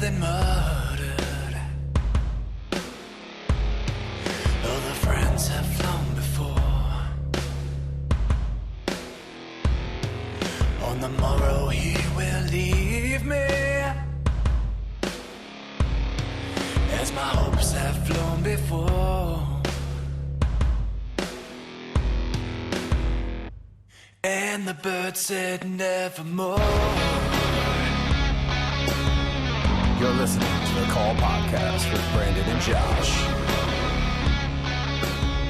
been murdered. All the friends have flown before. On the morrow he will leave me, as my hopes have flown before. And the bird said nevermore. You're listening to the Call Podcast with Brandon and Josh.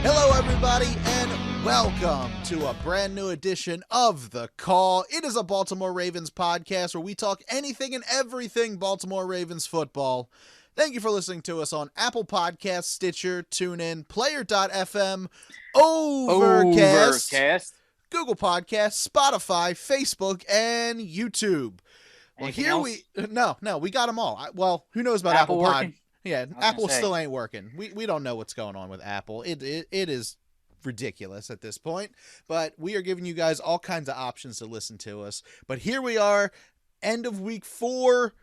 Hello, everybody, and welcome to a brand new edition of The Call. It is a Baltimore Ravens podcast where we talk anything and everything Baltimore Ravens football. Thank you for listening to us on Apple Podcasts, Stitcher, TuneIn, Player.fm, Overcast, Google Podcasts, Spotify, Facebook, and YouTube. Well, Anything here else? we got them all. Well, who knows about Apple Apple Pod? working? Yeah, gonna Apple say. still ain't working. We don't know what's going on with Apple. It is ridiculous at this point. But we are giving you guys all kinds of options to listen to us. But here we are, end of week 4.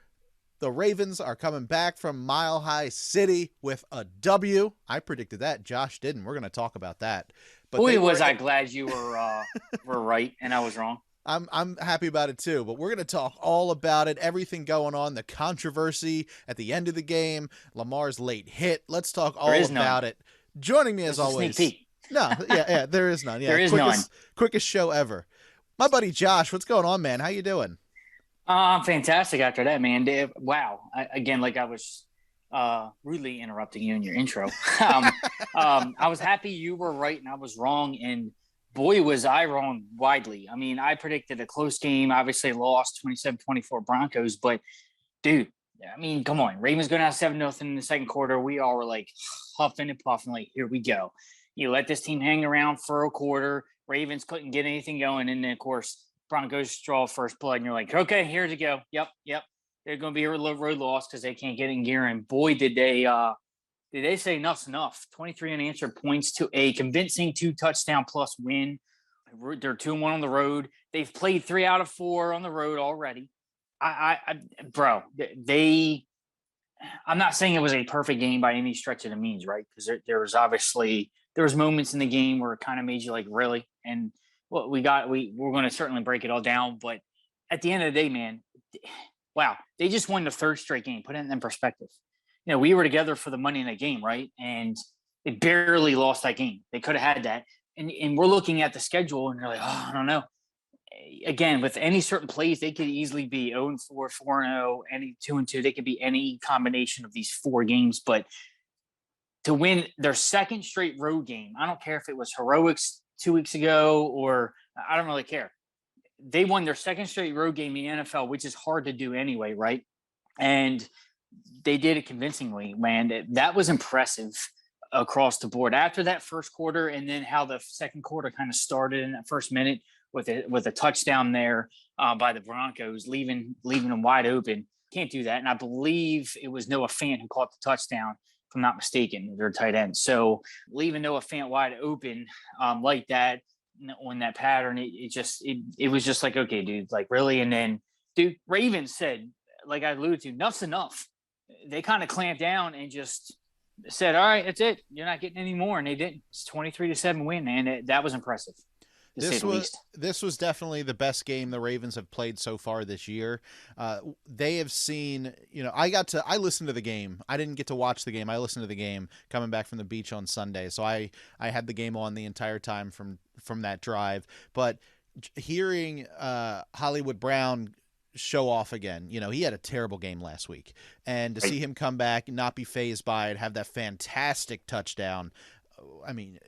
The Ravens are coming back from Mile High City with a W. I predicted that. Josh didn't. We're going to talk about that. But Boy, they was were- I glad you were right and I was wrong. I'm happy about it too, but we're going to talk all about it, everything going on, the controversy at the end of the game, Lamar's late hit. Let's talk all There is none. about it. Joining me as Just a always. sneak peek. No, yeah, there is none. Yeah, There is none. Quickest show ever. My buddy Josh, what's going on, man? How you doing? I'm fantastic after that, man. Wow. Again, like I was rudely interrupting you in your intro. I was happy you were right and I was wrong. And boy, was I wrong widely. I mean, I predicted a close game, obviously lost 27-24 Broncos. But, dude, I mean, come on. Ravens going out 7-0 in the second quarter. We all were like huffing and puffing, like, here we go. You let this team hang around for a quarter. Ravens couldn't get anything going. And then, of course, Broncos draw first blood. And you're like, okay, here to go. Yep. They're going to be a road loss because they can't get in gear. And boy, did they say enough's enough. 23 unanswered points to a convincing 2-touchdown plus win. They're 2-1 on the road. They've played 3 out of 4 on the road already. Bro, I'm not saying it was a perfect game by any stretch of the means, right? Because there was moments in the game where it kind of made you like, really? And what we're going to certainly break it all down. But at the end of the day, man, wow, they just won the 3rd straight game. Put it in perspective. You know, we were together for the Monday night game, right? And they barely lost that game. They could have had that. And we're looking at the schedule and you're like, oh, I don't know. Again, with any certain plays, they could easily be 0-4, 4-0, any 2-2. They could be any combination of these 4 games. But to win their 2nd straight road game, I don't care if it was heroics 2 weeks ago or I don't really care. They won their 2nd straight road game in the NFL, which is hard to do anyway, right? And they did it convincingly, man. That was impressive across the board. After that first quarter and then how the second quarter kind of started in that first minute with a touchdown there by the Broncos, leaving them wide open. Can't do that. And I believe it was Noah Fant who caught the touchdown, if I'm not mistaken, their tight end. So leaving Noah Fant wide open like that on that pattern, it was just like, okay, dude, like really? And then, dude, Ravens said, like I alluded to, enough's enough. They kind of clamped down and just said, all right, that's it. You're not getting any more. And they didn't. It's 23-7 win, and that was impressive. This was definitely the best game the Ravens have played so far this year. They have seen, I listened to the game. I didn't get to watch the game. I listened to the game coming back from the beach on Sunday. So I had the game on the entire time from that drive. But hearing Hollywood Brown show off again, he had a terrible game last week. And to see him come back and not be fazed by it, have that fantastic touchdown. I mean,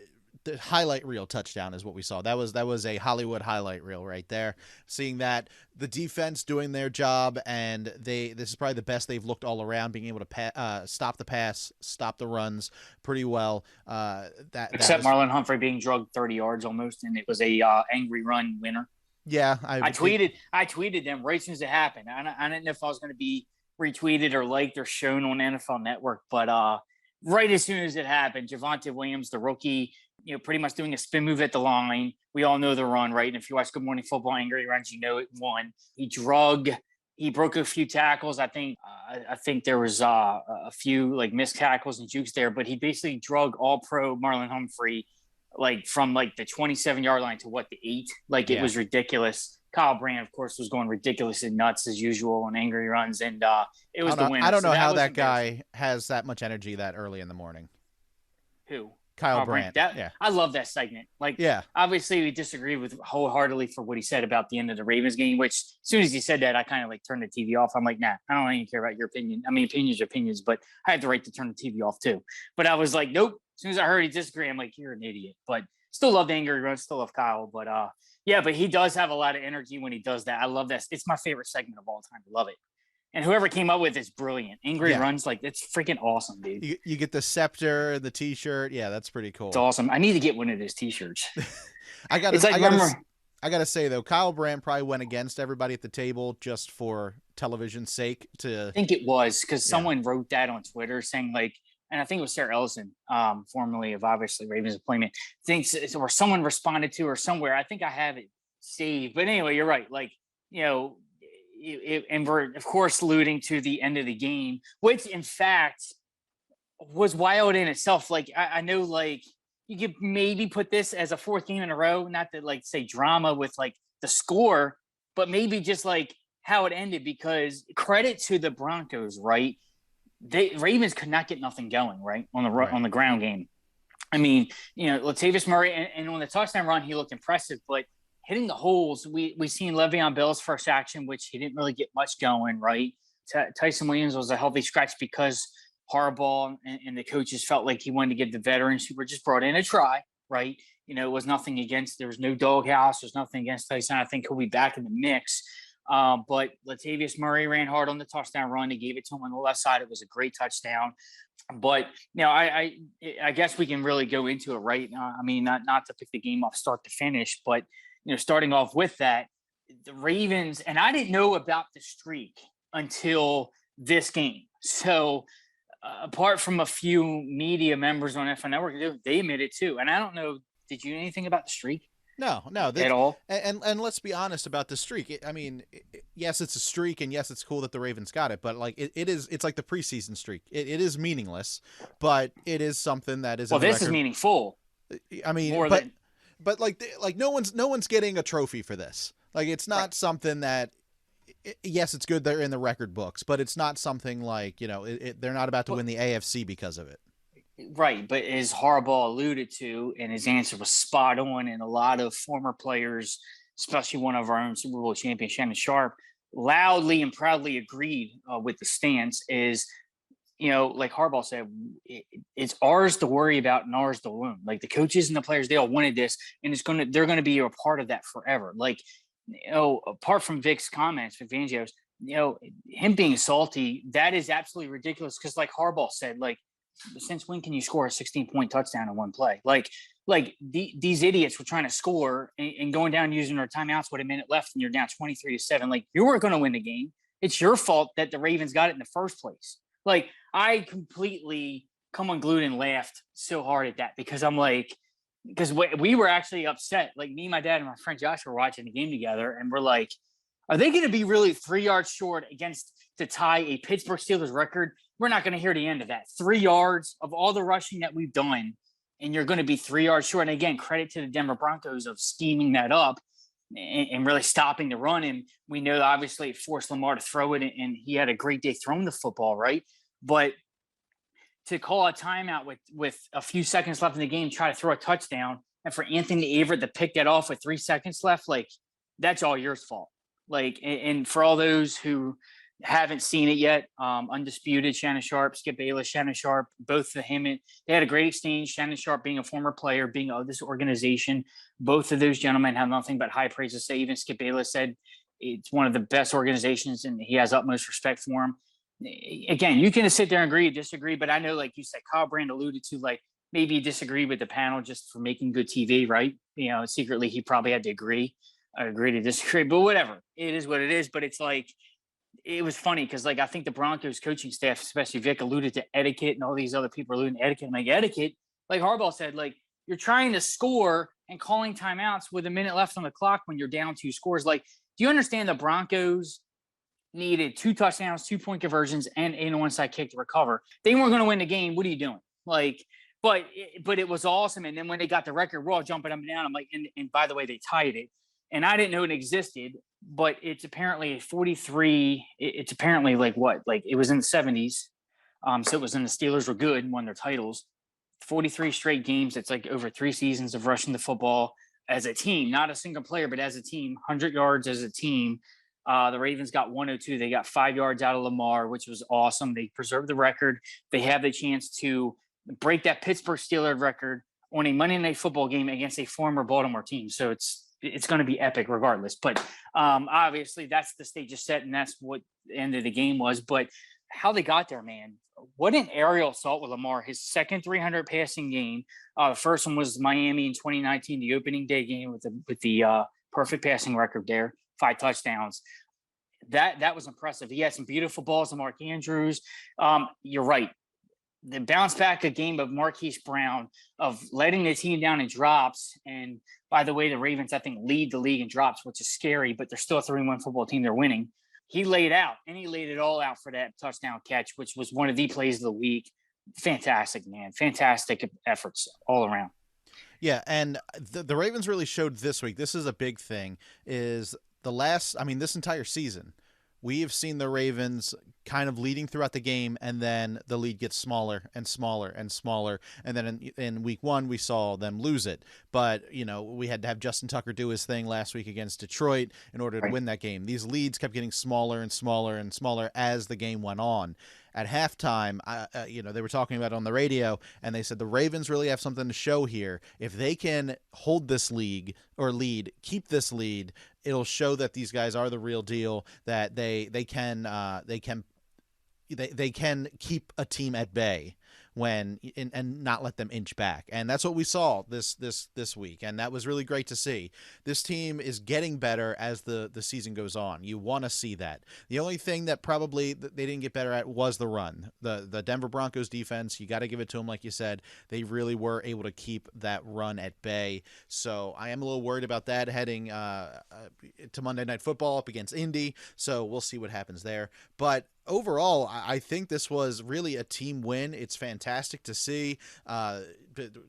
the highlight reel touchdown is what we saw. That was a Hollywood highlight reel right there. Seeing that, the defense doing their job, and this is probably the best they've looked all around, being able to stop the pass, stop the runs pretty well. Except Marlon Humphrey being drugged 30 yards almost, and it was a angry run winner. Yeah, I tweeted them right as soon as it happened. I didn't know if I was going to be retweeted or liked or shown on NFL Network, but right as soon as it happened, Javonte Williams, the rookie, pretty much doing a spin move at the line. We all know the run, right? And if you watch Good Morning Football Angry Runs, it won. He drug He broke a few tackles. I think there was a few like missed tackles and jukes there, but he basically drug all pro Marlon Humphrey like from like the 27-yard line to the 8. Like it was ridiculous. Kyle Brandt, of course, was going ridiculous and nuts as usual on angry runs, and it was the winner. I don't know how that guy has that much energy that early in the morning. Who? Kyle Brandt. I love that segment. Like, obviously we disagree with wholeheartedly for what he said about the end of the Ravens game, which as soon as he said that, I kind of like turned the TV off. I'm like, nah, I don't even care about your opinion. I mean, opinions are opinions, but I have the right to turn the TV off too. But I was like, nope. As soon as I heard he disagreed, I'm like, you're an idiot. But still love the angry run, still love Kyle. But but he does have a lot of energy when he does that. I love that. It's my favorite segment of all time. I love it. And whoever came up with it's brilliant. Angry runs, like it's freaking awesome, dude. You get the scepter, the T-shirt. Yeah, that's pretty cool. It's awesome. I need to get one of those T-shirts. I gotta say though, Kyle Brandt probably went against everybody at the table just for television's sake. I think it was because someone wrote that on Twitter saying like, and I think it was Sarah Ellison, formerly of obviously Ravens Employment, thinks or someone responded to or somewhere. I think I have it saved, but anyway, you're right. Like and we're of course alluding to the end of the game, which in fact was wild in itself. Like I know, like you could maybe put this as a 4th game in a row, not to like say drama with like the score, but maybe just like how it ended. Because credit to the Broncos, right? Ravens could not get nothing going right on the ground game. I mean, Latavius Murray and on the touchdown run he looked impressive, but hitting the holes, we seen Le'Veon Bell's first action, which he didn't really get much going, right? Tyson Williams was a healthy scratch because Harbaugh and the coaches felt like he wanted to give the veterans who were just brought in a try, right? It was nothing against, there was no doghouse, there's nothing against Tyson. I think he'll be back in the mix. But Latavius Murray ran hard on the touchdown run. They gave it to him on the left side. It was a great touchdown. But I guess we can really go into it, right? I mean, not to pick the game off start to finish, but starting off with that, the Ravens, and I didn't know about the streak until this game. So apart from a few media members on FN Network, they admitted too. And I don't know, did you know anything about the streak? No, at all. And let's be honest about the streak. I mean, yes, it's a streak, and yes, it's cool that the Ravens got it. But like, it's like the preseason streak. It is meaningless, but it is something that is. Well, this is meaningful. I mean, but like no one's getting a trophy for this. Like, it's not something that. Yes, it's good they're in the record books, but it's not something like they're not about to win the AFC because of it. Right, but as Harbaugh alluded to, and his answer was spot on, and a lot of former players, especially one of our own Super Bowl champion, Shannon Sharp, loudly and proudly agreed with the stance is, like Harbaugh said, it's ours to worry about and ours to win. Like the coaches and the players, they all wanted this, and they're going to be a part of that forever. Like, apart from Vic's comments, Vic Fangio's, him being salty, that is absolutely ridiculous. Because like Harbaugh said, like, since when can you score a 16-point touchdown in one play? Like these idiots were trying to score and going down using their timeouts with a minute left, and you're down 23-7. Like, you were going to win the game. It's your fault that the Ravens got it in the first place. Like, I completely come unglued and laughed so hard at that because I'm like, because we were actually upset. Like, me, my dad, and my friend Josh were watching the game together, and we're like, are they going to be really 3 yards short to tie a Pittsburgh Steelers record? We're not going to hear the end of that. 3 yards of all the rushing that we've done, and you're going to be 3 yards short. And again, credit to the Denver Broncos of scheming that up and really stopping the run. And we know, obviously, it forced Lamar to throw it, and he had a great day throwing the football, right? But to call a timeout with a few seconds left in the game, try to throw a touchdown, and for Anthony Averett to pick that off with 3 seconds left, like, that's all your fault. Like, and for all those who haven't seen it yet, Undisputed, Shannon Sharp, Skip Bayless, Shannon Sharp, both of him, they had a great exchange. Shannon Sharp being a former player, being of this organization, both of those gentlemen have nothing but high praise to say. Even Skip Bayless said it's one of the best organizations, and he has utmost respect for him. Again, you can sit there and agree, disagree, but I know, like you said, Kyle Brandt alluded to, like, maybe you disagree with the panel just for making good TV, right? Secretly, he probably had to agree to disagree, but whatever. It is what it is. But it's like, it was funny because, like, I think the Broncos coaching staff, especially Vic, alluded to etiquette, and all these other people alluding to etiquette. I'm like, etiquette? Like Harbaugh said, like, you're trying to score and calling timeouts with a minute left on the clock when you're down 2 scores. Like, do you understand the Broncos needed 2 touchdowns, 2-point conversions, and an onside kick to recover. They weren't going to win the game. What are you doing? Like, but it was awesome. And then when they got the record, we're all jumping up and down. I'm like, and by the way, they tied it. And I didn't know it existed, but it's apparently 43. It's apparently like what? Like it was in the 70s. So it was when the Steelers were good and won their titles. 43 straight games. It's like over 3 seasons of rushing the football as a team, not a single player, but as a team, 100 yards as a team. The Ravens got 102. They got 5 yards out of Lamar, which was awesome. They preserved the record. They have the chance to break that Pittsburgh Steelers record on a Monday Night Football game against a former Baltimore team. So it's going to be epic regardless. But obviously that's the stage is set, and that's what the end of the game was. But how they got there, man, what an aerial assault with Lamar. His second 300 passing game. The first one was Miami in 2019, the opening day game with the perfect passing record there, 5 touchdowns. That was impressive. He had some beautiful balls to Mark Andrews. You're right. The bounce back a game of Marquise Brown, of letting the team down in drops. And by the way, the Ravens, I think, lead the league in drops, which is scary, but they're still a 3-1 football team. They're winning. He laid out, and he laid it all out for that touchdown catch, which was one of the plays of the week. Fantastic, man. Fantastic efforts all around. Yeah, and the Ravens really showed this week. This is a big thing, is this entire season, we have seen the Ravens kind of leading throughout the game, and then the lead gets smaller and smaller and smaller. And then in week 1, we saw them lose it. But, we had to have Justin Tucker do his thing last week against Detroit in order to win that game. These leads kept getting smaller and smaller and smaller as the game went on. At halftime, they were talking about it on the radio, and they said the Ravens really have something to show here. If they can hold this lead, keep this lead, it'll show that these guys are the real deal, that they can keep a team at bay and not let them inch back. And that's what we saw this week. And that was really great to see. This team is getting better as the season goes on. You want to see that. The only thing that probably they didn't get better at was the run. The Denver Broncos defense, you got to give it to them. Like you said, they really were able to keep that run at bay. So I am a little worried about that heading to Monday Night Football up against Indy. So we'll see what happens there. But overall, I think this was really a team win. It's fantastic to see.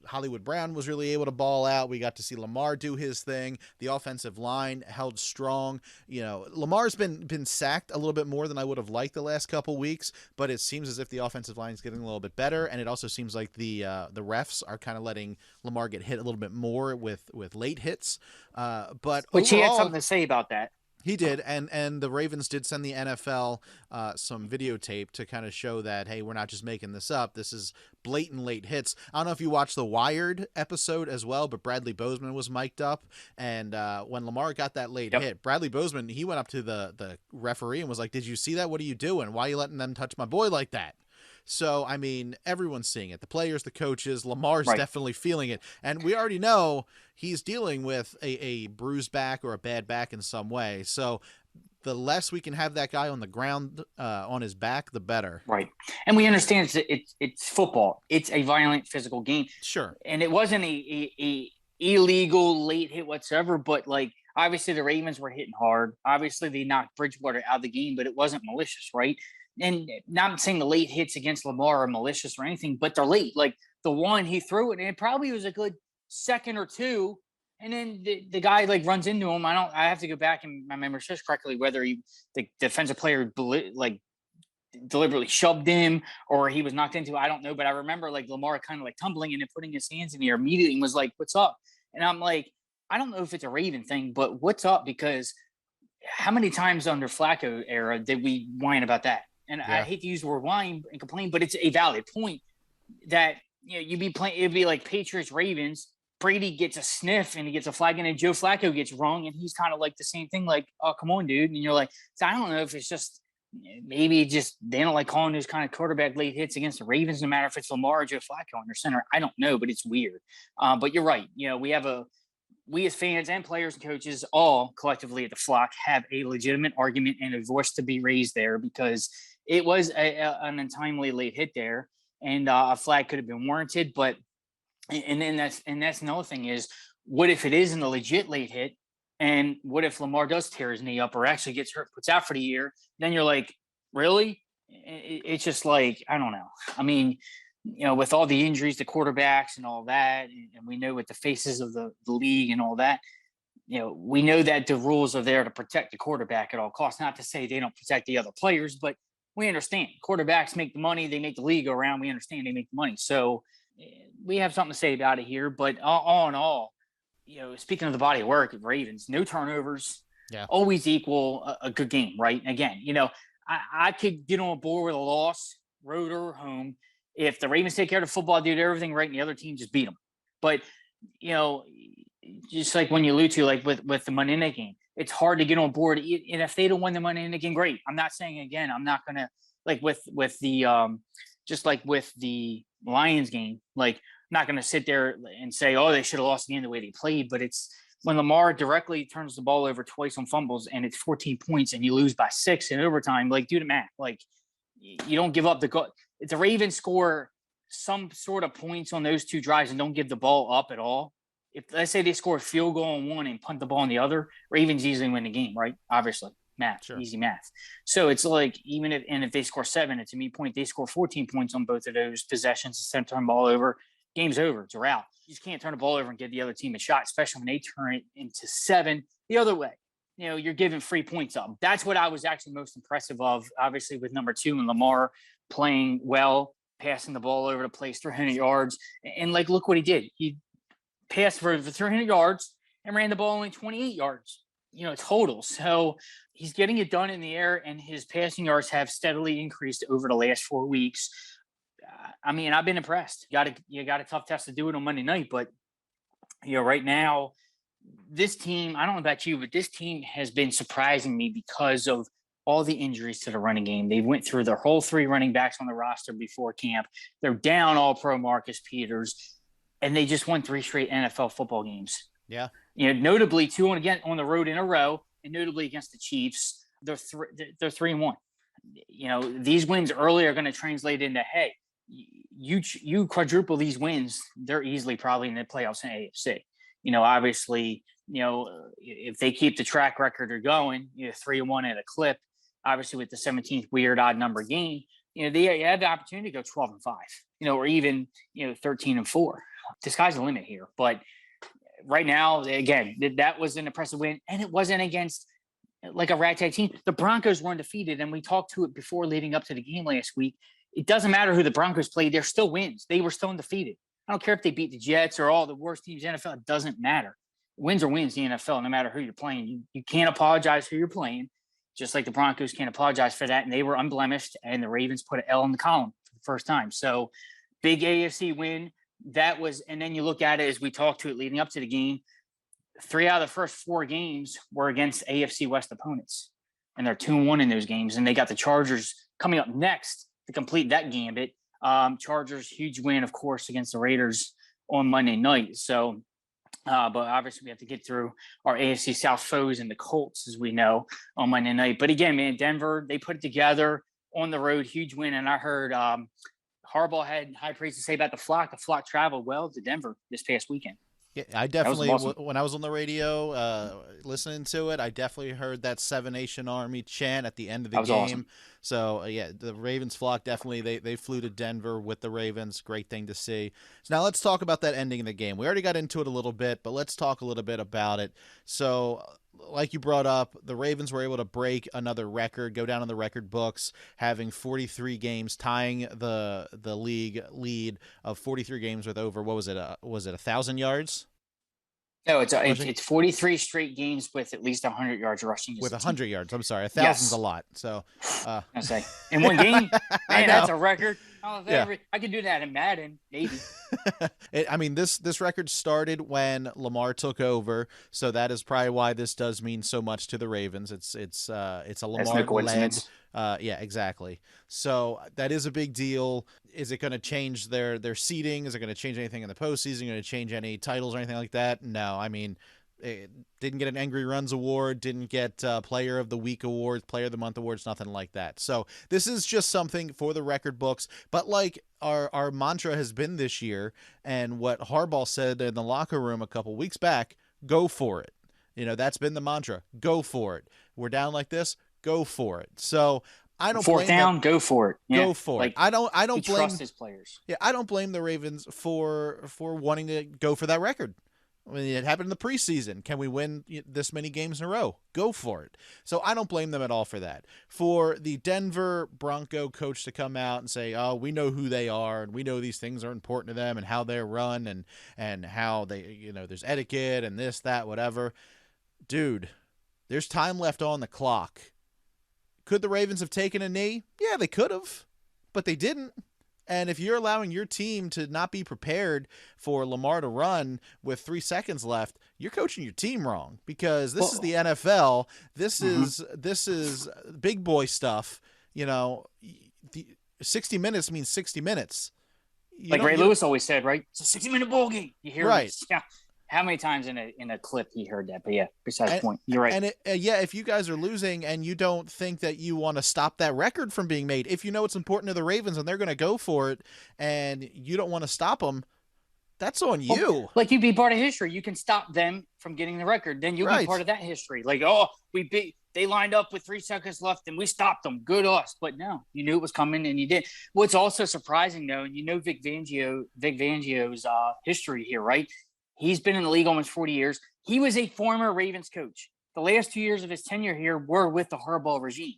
Hollywood Brown was really able to ball out. We got to see Lamar do his thing. The offensive line held strong. Lamar's been sacked a little bit more than I would have liked the last couple weeks, but it seems as if the offensive line is getting a little bit better, and it also seems like the refs are kind of letting Lamar get hit a little bit more with late hits. But which overall, he had something to say about that. He did, and the Ravens did send the NFL some videotape to kind of show that, hey, we're not just making this up. This is blatant late hits. I don't know if you watched the Wired episode as well, but Bradley Bozeman was mic'd up, and when Lamar got that late hit, Bradley Bozeman, he went up to the referee and was like, did you see that? What are you doing? Why are you letting them touch my boy like that? So, I mean, everyone's seeing it. The players, the coaches, Lamar's definitely feeling it. And we already know he's dealing with a bruised back or a bad back in some way. So the less we can have that guy on the ground on his back, the better. Right. And we understand it's football. It's a violent physical game. Sure. And it wasn't a illegal late hit whatsoever, but like obviously the Ravens were hitting hard. Obviously they knocked Bridgewater out of the game, but it wasn't malicious, right? And not saying the late hits against Lamar are malicious or anything, but they're late. Like the one he threw it, and it probably was a good second or two, and then the guy like runs into him. I have to go back and my memory says correctly whether the defensive player like deliberately shoved him or he was knocked into. I don't know, but I remember like Lamar kind of like tumbling and then putting his hands in the air immediately and was like, "What's up?" And I'm like, I don't know if it's a Raven thing, but what's up? Because how many times under Flacco era did we whine about that? And I hate to use the word whine and complain, but it's a valid point that you'd be playing. It'd be like Patriots Ravens. Brady gets a sniff and he gets a flag, and then Joe Flacco gets wrong, and he's kind of like the same thing. Like, oh, come on, dude. And you're like, so I don't know if it's just maybe just they don't like calling those kind of quarterback late hits against the Ravens, no matter if it's Lamar or Joe Flacco under center. I don't know, but it's weird. But you're right. We as fans and players and coaches all collectively at the Flock have a legitimate argument and a voice to be raised there because it was an untimely late hit there, and a flag could have been warranted. But and that's another thing is, what if it isn't a legit late hit? And what if Lamar does tear his knee up or actually gets hurt, puts out for the year? Then you're like, really? It's just like, I don't know. I mean, with all the injuries to quarterbacks and all that, and we know with the faces of the league and all that, we know that the rules are there to protect the quarterback at all costs. Not to say they don't protect the other players, but we understand quarterbacks make the money. They make the league go around. We understand they make the money. So we have something to say about it here. But all in all, speaking of the body of work of Ravens, no turnovers, always equal a good game, right? Again, I could get on board with a loss, road or home, if the Ravens take care of the football, do everything right, and the other team just beat them. But, just like when you allude to, like with the Monday night game, it's hard to get on board. And if they don't win the Monday night game, great. I'm not saying, again, I'm not going to, like with the just like with the Lions game, like I'm not going to sit there and say, oh, they should have lost again the way they played. But it's when Lamar directly turns the ball over twice on fumbles and it's 14 points and you lose by 6 in overtime, like do the math. Like you don't give up the goal. If the Ravens score some sort of points on those 2 drives and don't give the ball up at all, if let's say they score a field goal on one and punt the ball on the other, Ravens easily win the game, right? Obviously, math, sure. Easy math. So it's like if they score 7, it's a mean point. They score 14 points on both of those possessions instead of turning the ball over. Game's over. It's a rout. You just can't turn the ball over and give the other team a shot, especially when they turn it into 7 the other way. You're giving 3 points up. That's what I was actually most impressive of, obviously, with number 2 and Lamar playing well, passing the ball over the place, 300 yards. And look what he did. He passed for 300 yards and ran the ball only 28 yards, total. So he's getting it done in the air, and his passing yards have steadily increased over the last 4 weeks. I mean, I've been impressed. You got a tough test to do it on Monday night, but right now, this team, I don't know about you, but this team has been surprising me because of all the injuries to the running game. They went through their whole 3 running backs on the roster before camp. They're down All-Pro Marcus Peters, and they just won 3 straight NFL football games. Yeah. Notably 2 on the road in a row, and notably against the Chiefs. They're 3-1. These wins early are going to translate into, hey, you quadruple these wins, they're easily probably in the playoffs in AFC. Obviously, if they keep the track record they're going, 3-1 at a clip, obviously with the 17th weird odd number game, they have the opportunity to go 12-5, or even, 13-4. The sky's the limit here. But right now, again, that was an impressive win, and it wasn't against like a ragtag team. The Broncos were undefeated, and we talked to it before leading up to the game last week. It doesn't matter who the Broncos played. They're still wins. They were still undefeated. I don't care if they beat the Jets or all the worst teams in the NFL. It doesn't matter. Wins are wins in the NFL, no matter who you're playing. You can't apologize who you're playing, just like the Broncos can't apologize for that. And they were unblemished, and the Ravens put an L in the column for the first time. So big AFC win. That was, and then you look at it as we talked to it leading up to the game, 3 out of the first 4 games were against AFC West opponents, and they're 2-1 in those games. And they got the Chargers coming up next to complete that gambit. Chargers, huge win, of course, against the Raiders on Monday night. So, but obviously we have to get through our AFC South foes and the Colts, as we know, on Monday night. But again, man, Denver, they put it together on the road, huge win. And I heard Harbaugh had high praise to say about the Flock. The Flock traveled well to Denver this past weekend. Yeah, I definitely, awesome. When I was on the radio listening to it, I definitely heard that 7 Nation Army chant at the end of the game. Awesome. So, yeah, the Ravens flock definitely, they flew to Denver with the Ravens. Great thing to see. So now let's talk about that ending of the game. We already got into it a little bit, but let's talk a little bit about it. So, like you brought up, the Ravens were able to break another record, go down in the record books, having 43 games, tying the league lead of 43 games with over, what was it? Was it 1,000 yards? No, it's 43 straight games with at least 100 yards rushing. With 100 yards. I'm sorry. 1,000's a lot. So, I say in one game, man, that's a record. Yeah. I could do that in Madden, maybe. This record started when Lamar took over, so that is probably why this does mean so much to the Ravens. It's a Lamar-led. Yeah, exactly. So that is a big deal. Is it going to change their seeding? Is it going to change anything in the postseason? Going to change any titles or anything like that? No. I mean, it didn't get an Angry Runs award, didn't get Player of the Week awards, Player of the Month awards, nothing like that. So this is just something for the record books. But like our mantra has been this year, and what Harbaugh said in the locker room a couple weeks back, go for it. That's been the mantra. Go for it. We're down like this. Go for it. So I don't fourth blame down. them. Go for it. Yeah. Go for like, it. I don't he blame trusts his players. Yeah, I don't blame the Ravens for wanting to go for that record. I mean, it happened in the preseason. Can we win this many games in a row? Go for it. So I don't blame them at all for that. For the Denver Bronco coach to come out and say, "Oh, we know who they are, and we know these things are important to them, and how they're run, and how they, there's etiquette and this, that, whatever." Dude, there's time left on the clock. Could the Ravens have taken a knee? Yeah, they could have, but they didn't. And if you're allowing your team to not be prepared for Lamar to run with 3 seconds left, you're coaching your team wrong, because this is the NFL. This is big boy stuff. The 60 minutes means 60 minutes. Like Ray Lewis always said, right? It's a 60-minute ball game. You hear right? This? Yeah. How many times in a clip he heard that? But yeah, besides the point, you're right. And if you guys are losing and you don't think that you want to stop that record from being made, if you know it's important to the Ravens and they're going to go for it, and you don't want to stop them, that's on you. Well, like, you'd be part of history. You can stop them from getting the record. Then you'll be part of that history. Like, they lined up with 3 seconds left and we stopped them. Good us. But no, you knew it was coming and you did. What's also surprising, though, and Vic Fangio's history here, right? He's been in the league almost 40 years. He was a former Ravens coach. The last 2 years of his tenure here were with the Harbaugh regime.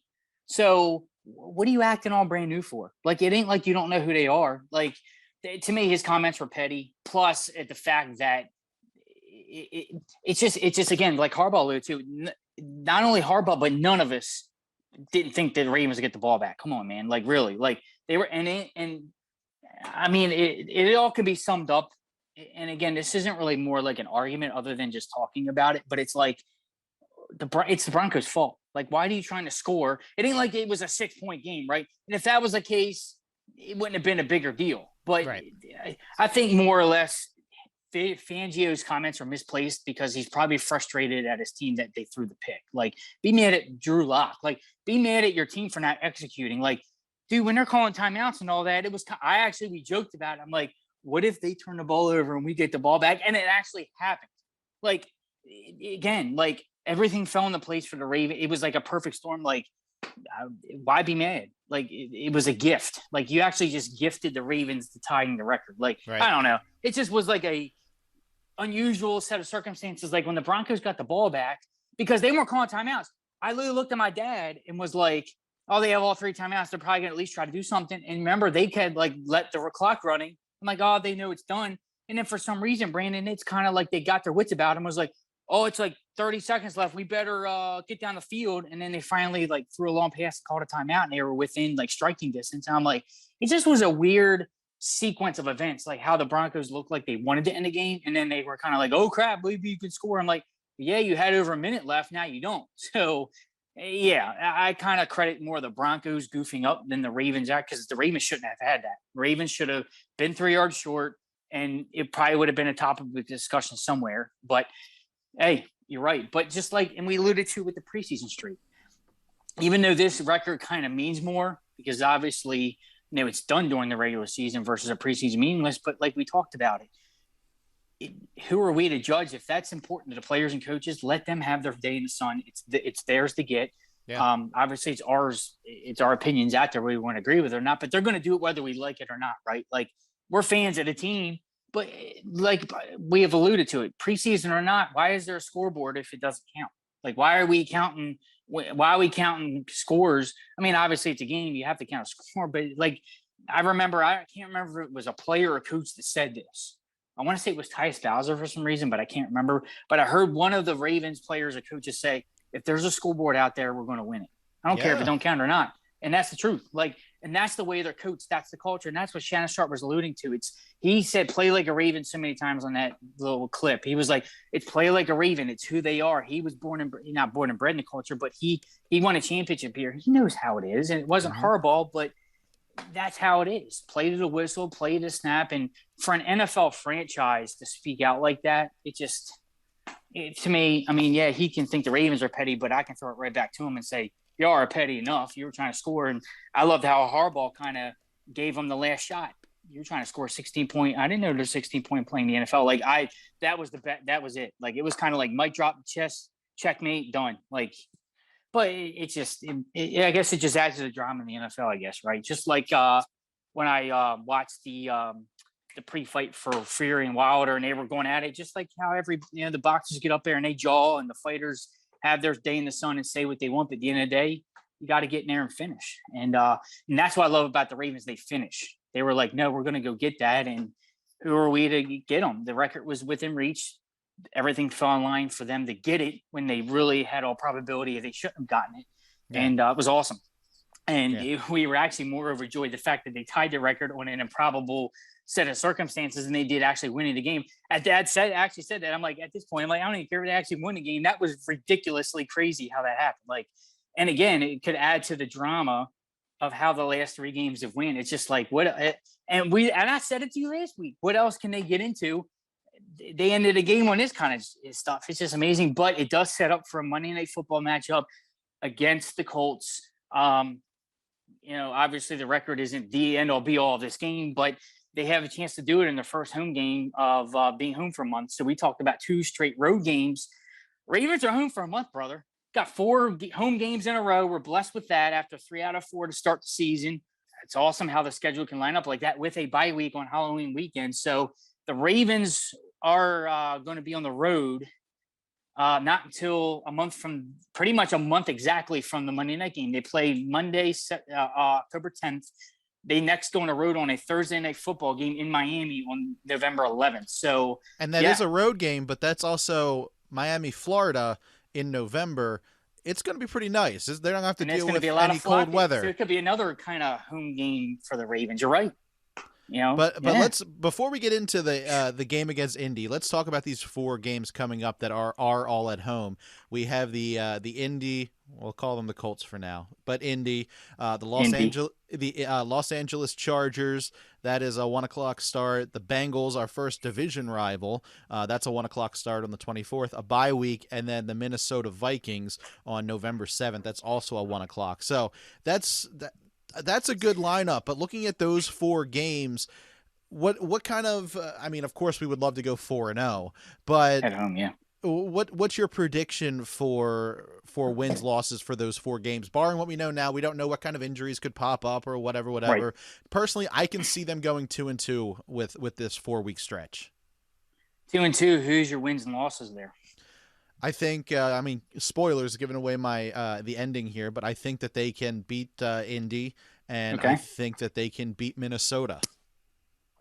So what are you acting all brand new for? Like, it ain't like you don't know who they are. Like, to me, his comments were petty. Plus, at the fact that it's just again, like Harbaugh alluded to, not only Harbaugh, but none of us didn't think that the Ravens would get the ball back. Come on, man. Like, really, like they were, and I mean, it all could be summed up. And again, this isn't really more like an argument other than just talking about it, but it's like it's the Broncos' fault. Like, why are you trying to score? It ain't like it was a 6-point game, right? And if that was the case, it wouldn't have been a bigger deal. But right. I think more or less Fangio's comments are misplaced because he's probably frustrated at his team that they threw the pick. Like, be mad at Drew Lock. Like, be mad at your team for not executing. Like, dude, when they're calling timeouts and all that, we joked about it. I'm like, what if they turn the ball over and we get the ball back? And it actually happened. Like, again, like, everything fell into place for the Ravens. It was like a perfect storm. Like, why be mad? Like, it was a gift. Like, you actually just gifted the Ravens to tying the record. Like, right. I don't know. It just was like a unusual set of circumstances. Like, when the Broncos got the ball back, because they weren't calling timeouts, I literally looked at my dad and was like, oh, they have all 3 timeouts. They're probably going to at least try to do something. And remember, they could, like, let the clock running. I'm like, oh, they know it's done. And then for some reason, Brandon, it's kind of like they got their wits about him. Was like, oh, it's like 30 seconds left. We better get down the field. And then they finally, like, threw a long pass, called a timeout, and they were within, like, striking distance. And I'm like, it just was a weird sequence of events, like how the Broncos looked like they wanted to end the game. And then they were kind of like, oh, crap, maybe you could score. I'm like, yeah, you had over a minute left. Now you don't. So, yeah, I kind of credit more the Broncos goofing up than the Ravens act, because the Ravens shouldn't have had that. Ravens should have been 3 yards short, and it probably would have been a topic of discussion somewhere. But, hey, you're right. But just like, and we alluded to with the preseason streak, even though this record kind of means more, because obviously, it's done during the regular season versus a preseason meaningless, but like we talked about who are we to judge? If that's important to the players and coaches, let them have their day in the sun. It's theirs to get. Yeah. Obviously it's ours. It's our opinions out there, whether we want to agree with it or not, but they're going to do it whether we like it or not. Right. Like, we're fans of the team, but like we have alluded to it, preseason or not, why is there a scoreboard if it doesn't count? Like, why are we counting scores? I mean, obviously it's a game. You have to count a score, but like, I can't remember if it was a player or a coach that said this. I want to say it was Tyus Bowser for some reason, but I can't remember. But I heard one of the Ravens players or coaches say, if there's a scoreboard out there, we're going to win it. I don't care if it don't count or not. And that's the truth. Like, and that's the way they're coached. That's the culture. And that's what Shannon Sharp was alluding to. He said, play like a Raven so many times on that little clip. He was like, it's play like a Raven. It's who they are. He was not born and bred in the culture, but he won a championship here. He knows how it is. And it wasn't Harbaugh, but that's how it is. Play to the whistle, play to snap. And for an NFL franchise to speak out like that, to me, I mean, yeah, he can think the Ravens are petty, but I can throw it right back to him and say, you are petty enough. You were trying to score. And I loved how Harbaugh kind of gave him the last shot. You're trying to score 16-point. I didn't know there's 16-point play in the NFL. Like, that was the bet. That was it. Like, it was kind of like mic drop the chest. checkmate, done. Like, but I guess it just adds to the drama in the NFL, I guess, right? Just like when I watched the pre-fight for Fury and Wilder, and they were going at it, just like how the boxers get up there and they jaw, and the fighters have their day in the sun and say what they want. But at the end of the day, you got to get in there and finish. And that's what I love about the Ravens. They finish. They were like, no, we're going to go get that. And who are we to get them? The record was within reach. Everything fell in line for them to get it when they really had all probability they shouldn't have gotten it. Yeah. And it was awesome. And we were actually more overjoyed the fact that they tied the record on an improbable set of circumstances, and they did actually winning the game. Dad actually said that. I'm like, at this point, I'm like, I don't even care if they actually won the game. That was ridiculously crazy how that happened. Like, and again, it could add to the drama of how the last 3 games have won. It's just like, and I said it to you last week. What else can they get into? They ended the game on this kind of stuff. It's just amazing, but it does set up for a Monday Night Football matchup against the Colts. Obviously the record isn't the end all be all of this game, but they have a chance to do it in their first home game of being home for a month. So we talked about 2 straight road games. Ravens are home for a month, brother. Got 4 home games in a row. We're blessed with that after 3 out of 4 to start the season. It's awesome how the schedule can line up like that with a bye week on Halloween weekend. So the Ravens are going to be on the road not until pretty much a month exactly from the Monday night game. They play Monday, October 10th. They next go on the road on a Thursday night football game in Miami on November 11th. So, and that is a road game, but that's also Miami, Florida in November. It's going to be pretty nice. They don't have to deal with any cold weather. So it could be another kind of home game for the Ravens. You're right. But let's, before we get into the game against Indy, let's talk about these 4 games coming up that are all at home. We have the Indy, we'll call them the Colts for now, but Indy, the Los Angeles Chargers. That is a 1:00 start. The Bengals, our first division rival. That's a 1:00 start on the 24th. A bye week, and then the Minnesota Vikings on November 7th. That's also a 1:00. So that's a good lineup. But looking at those 4 games, what kind of? Of course, we would love to go 4-0, but at home, yeah. What's your prediction for wins, losses for those 4 games? Barring what we know now, we don't know what kind of injuries could pop up or whatever. Right. Personally, I can see them going 2-2 with this 4-week stretch. 2-2. Who's your wins and losses there? I think, spoilers giving away my the ending here, but I think that they can beat Indy, and I think that they can beat Minnesota.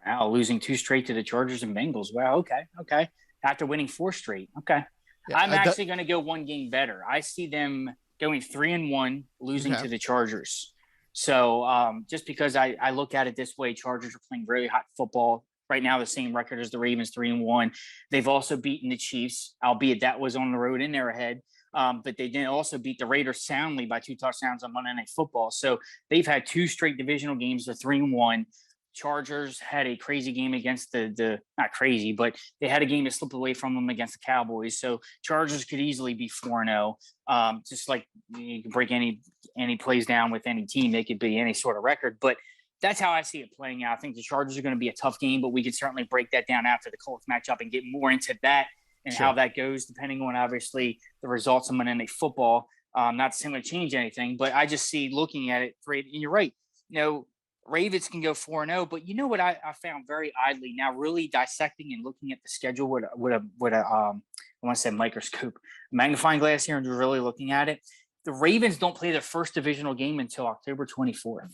Wow, losing 2 straight to the Chargers and Bengals. Wow, okay. After winning 4 straight. Okay. Yeah, I'm actually going to go 1 game better. I see them going 3-1, losing to the Chargers. So just because I look at it this way, Chargers are playing really hot football. Right now, the same record as the Ravens, 3-1. They've also beaten the Chiefs, albeit that was on the road in their head. But they did also beat the Raiders soundly by 2 touchdowns on Monday Night Football. So they've had 2 straight divisional games. They're 3-1. Chargers had a crazy game against the not crazy, but they had a game that slipped away from them against the Cowboys. So Chargers could easily be 4-0. Just like you can break any plays down with any team, they could be any sort of record. But that's how I see it playing out. I think the Chargers are going to be a tough game, but we can certainly break that down after the Colts matchup and get more into that and how that goes, depending on obviously the results of Monday Night Football. Not saying to change anything, but I just see looking at it, and you're right. Ravens can go 4-0, but you know what I found very oddly now, really dissecting and looking at the schedule with a I want to say microscope, magnifying glass here, and really looking at it. The Ravens don't play their first divisional game until October 24th.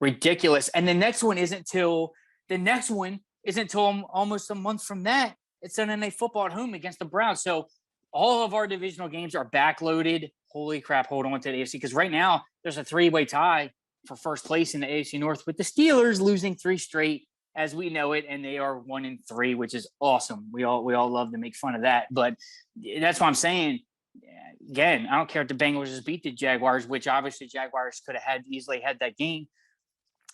Ridiculous. And the next one isn't till almost a month from that. It's Sunday Night Football at home against the Browns. So all of our divisional games are backloaded. Holy crap, hold on to the AFC, because right now there's a 3-way tie for first place in the AFC North with the Steelers losing 3 straight as we know it, and they are 1-3, which is awesome. We all love to make fun of that, but that's what I'm saying. Again, I don't care if the Bengals just beat the Jaguars, which obviously Jaguars could have easily had that game.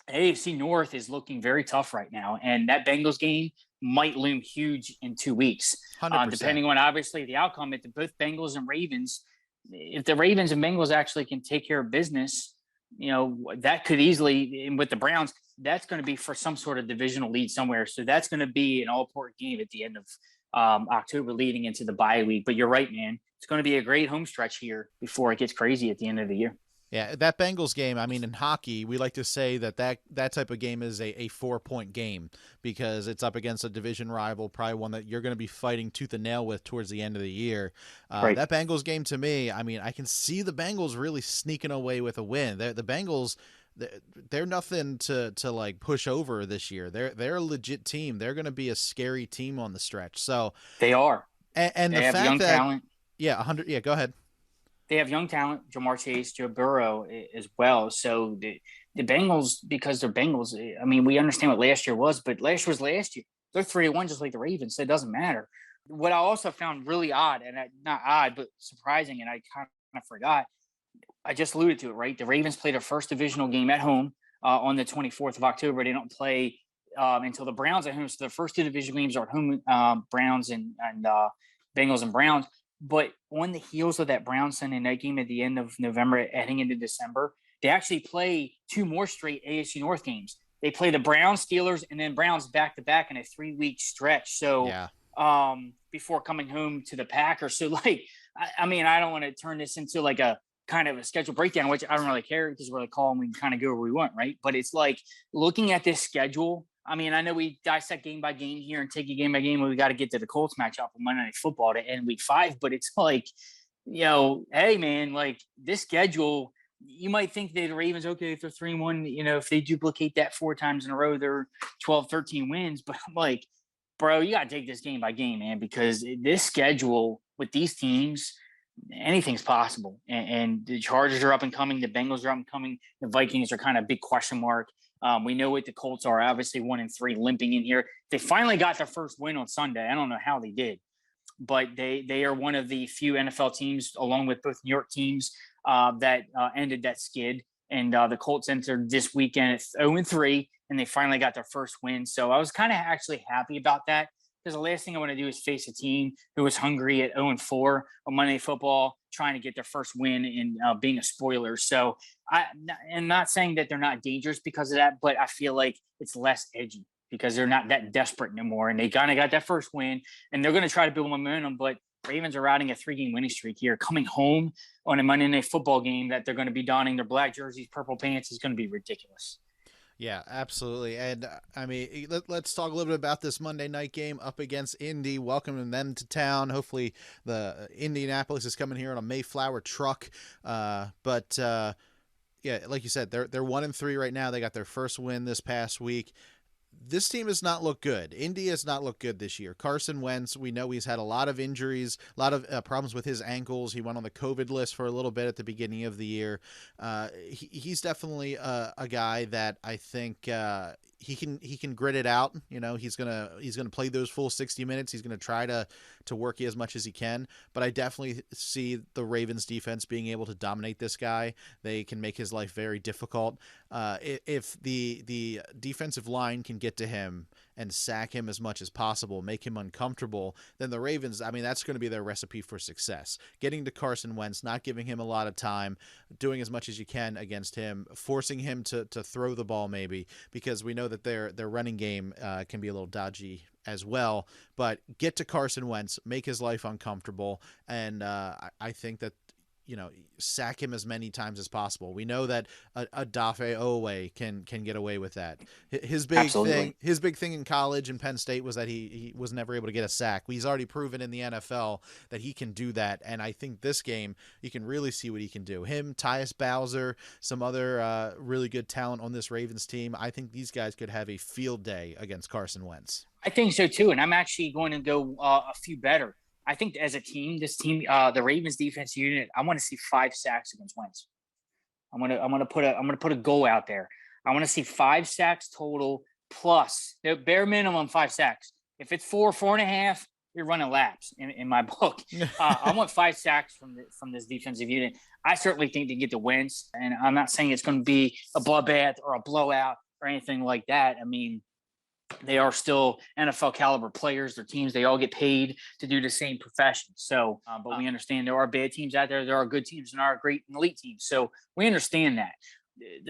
AFC North is looking very tough right now, and that Bengals game might loom huge in 2 weeks, depending on obviously the outcome. If both Bengals and Ravens, if the Ravens and Bengals actually can take care of business, that could easily, with the Browns, that's going to be for some sort of divisional lead somewhere. So that's going to be an all-important game at the end of October leading into the bye week. But you're right, man. it's going to be a great home stretch here before it gets crazy at the end of the year. Yeah, that Bengals game, I mean, in hockey, we like to say that type of game is a 4-point game because it's up against a division rival, probably one that you're going to be fighting tooth and nail with towards the end of the year. Right. That Bengals game, to me, I mean, I can see the Bengals really sneaking away with a win. The Bengals, they're nothing to like push over this year. They're a legit team. They're going to be a scary team on the stretch. So they are. And they the have fact young that talent. Yeah, 100. Yeah, go ahead. They have young talent, Jamar Chase, Joe Burrow as well. So the Bengals, because they're Bengals, I mean, we understand what last year was, but last year was last year. They're 3-1 just like the Ravens, so it doesn't matter. What I also found really odd, and not odd, but surprising, and I kind of forgot, I just alluded to it, right? The Ravens played their first divisional game at home on the 24th of October. They don't play until the Browns at home. So the first two division games are at home, Browns and Bengals and Browns. But on the heels of that Browns Sunday night game at the end of November, heading into December, they actually play two more straight AFC North games. They play the Browns, Steelers, and then Browns back-to-back in a 3-week stretch. So before coming home to the Packers. So, like, I mean, I don't want to turn this into like a kind of a schedule breakdown, which I don't really care because we're the call and we can kind of go where we want, right? But it's like looking at this schedule. I mean, I know we dissect game by game here and take it game by game. We got to get to the Colts matchup on Monday Night Football to end week 5. But it's like, hey, man, like this schedule, you might think that the Ravens, okay, if they're 3-1, if they duplicate that 4 times in a row, they're 12, 13 wins. But I'm like, bro, you got to take this game by game, man, because this schedule with these teams, anything's possible. And the Chargers are up and coming. The Bengals are up and coming. The Vikings are kind of a big question mark. We know what the Colts are, obviously 1-3, limping in here. They finally got their first win on Sunday. I don't know how they did, but they are one of the few NFL teams, along with both New York teams, that ended that skid. And the Colts entered this weekend at 0-3, and they finally got their first win. So I was kind of actually happy about that, because the last thing I want to do is face a team who was hungry at 0-4 on Monday Night Football, trying to get their first win and being a spoiler. So I'm not saying that they're not dangerous because of that, but I feel like it's less edgy because they're not that desperate anymore. And they kind of got that first win, and they're going to try to build momentum. But Ravens are riding a 3-game winning streak here. Coming home on a Monday Night Football game that they're going to be donning their black jerseys, purple pants is going to be ridiculous. Yeah, absolutely. And I mean, let's talk a little bit about this Monday night game up against Indy, welcoming them to town. Hopefully the Indianapolis is coming here on a Mayflower truck. Yeah, like you said, they're 1-3 right now. They got their first win this past week. This team has not looked good. Indy has not looked good this year. Carson Wentz, we know he's had a lot of injuries, a lot of problems with his ankles. He went on the COVID list for a little bit at the beginning of the year. He's definitely a guy that I think he can grit it out. He's gonna play those full 60 minutes. He's gonna try to work as much as he can. But I definitely see the Ravens defense being able to dominate this guy. They can make his life very difficult. If the defensive line can get to him and sack him as much as possible, make him uncomfortable, then the Ravens, I mean, that's going to be their recipe for success. Getting to Carson Wentz, not giving him a lot of time, doing as much as you can against him, forcing him to throw the ball maybe, because we know that their running game can be a little dodgy as well. But get to Carson Wentz, make his life uncomfortable, and I think that sack him as many times as possible. We know that a Dafe Owe can get away with that. His big thing in college in Penn State was that he was never able to get a sack. He's already proven in the NFL that he can do that, and I think this game you can really see what he can do. Him, Tyus Bowser, some other really good talent on this Ravens team. I think these guys could have a field day against Carson Wentz. I think so too, and I'm actually going to go a few better. I think as a team, this team, the Ravens defense unit, I want to see 5 sacks against Wentz. I'm gonna put a goal out there. I want to see 5 sacks total plus the bare minimum 5 sacks. If it's 4.5, you're running laps in my book. I want 5 sacks from this defensive unit. I certainly think they get the wins, and I'm not saying it's going to be a bloodbath or a blowout or anything like that. I mean, they are still NFL caliber players. Their teams, they all get paid to do the same profession. So, but we understand there are bad teams out there. There are good teams and there are great and elite teams. So we understand that.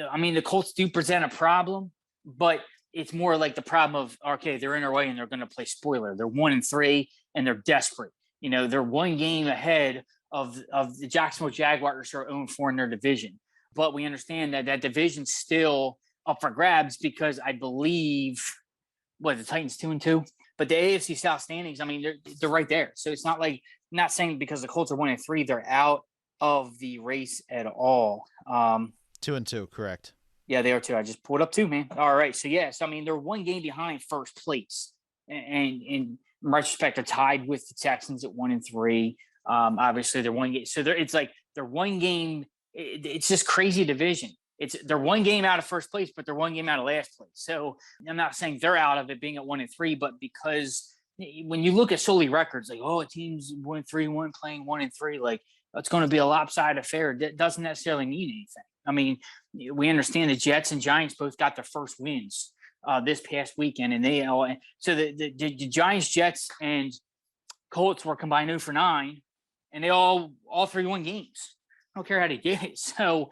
I mean, the Colts do present a problem, but it's more like the problem of, okay, they're in their way and they're going to play spoiler. They're 1-3 and they're desperate. They're 1 game ahead of the Jacksonville Jaguars are 0-4 in their division. But we understand that that division's still up for grabs because I believe the Titans 2-2, but the AFC South standings, I mean, they're right there. So it's not like, I'm not saying because the Colts are 1-3, they're out of the race at all. 2-2, correct. Yeah, they are too. I just pulled up 2, man. All right. So yes, I mean, they're 1 game behind first place. And in retrospect, they're tied with the Texans at 1-3. Obviously they're 1 game. So it's like they're 1 game. It's just crazy division. They're 1 game out of first place, but they're 1 game out of last place. So I'm not saying they're out of it being at 1-3, but because when you look at solely records, like, a team's 1-3, playing 1-3, like it's going to be a lopsided affair. That doesn't necessarily mean anything. I mean, we understand the Jets and Giants both got their first wins this past weekend, and the Giants, Jets, and Colts were combined 0-9, and they all 3 won games. I don't care how they did it. So,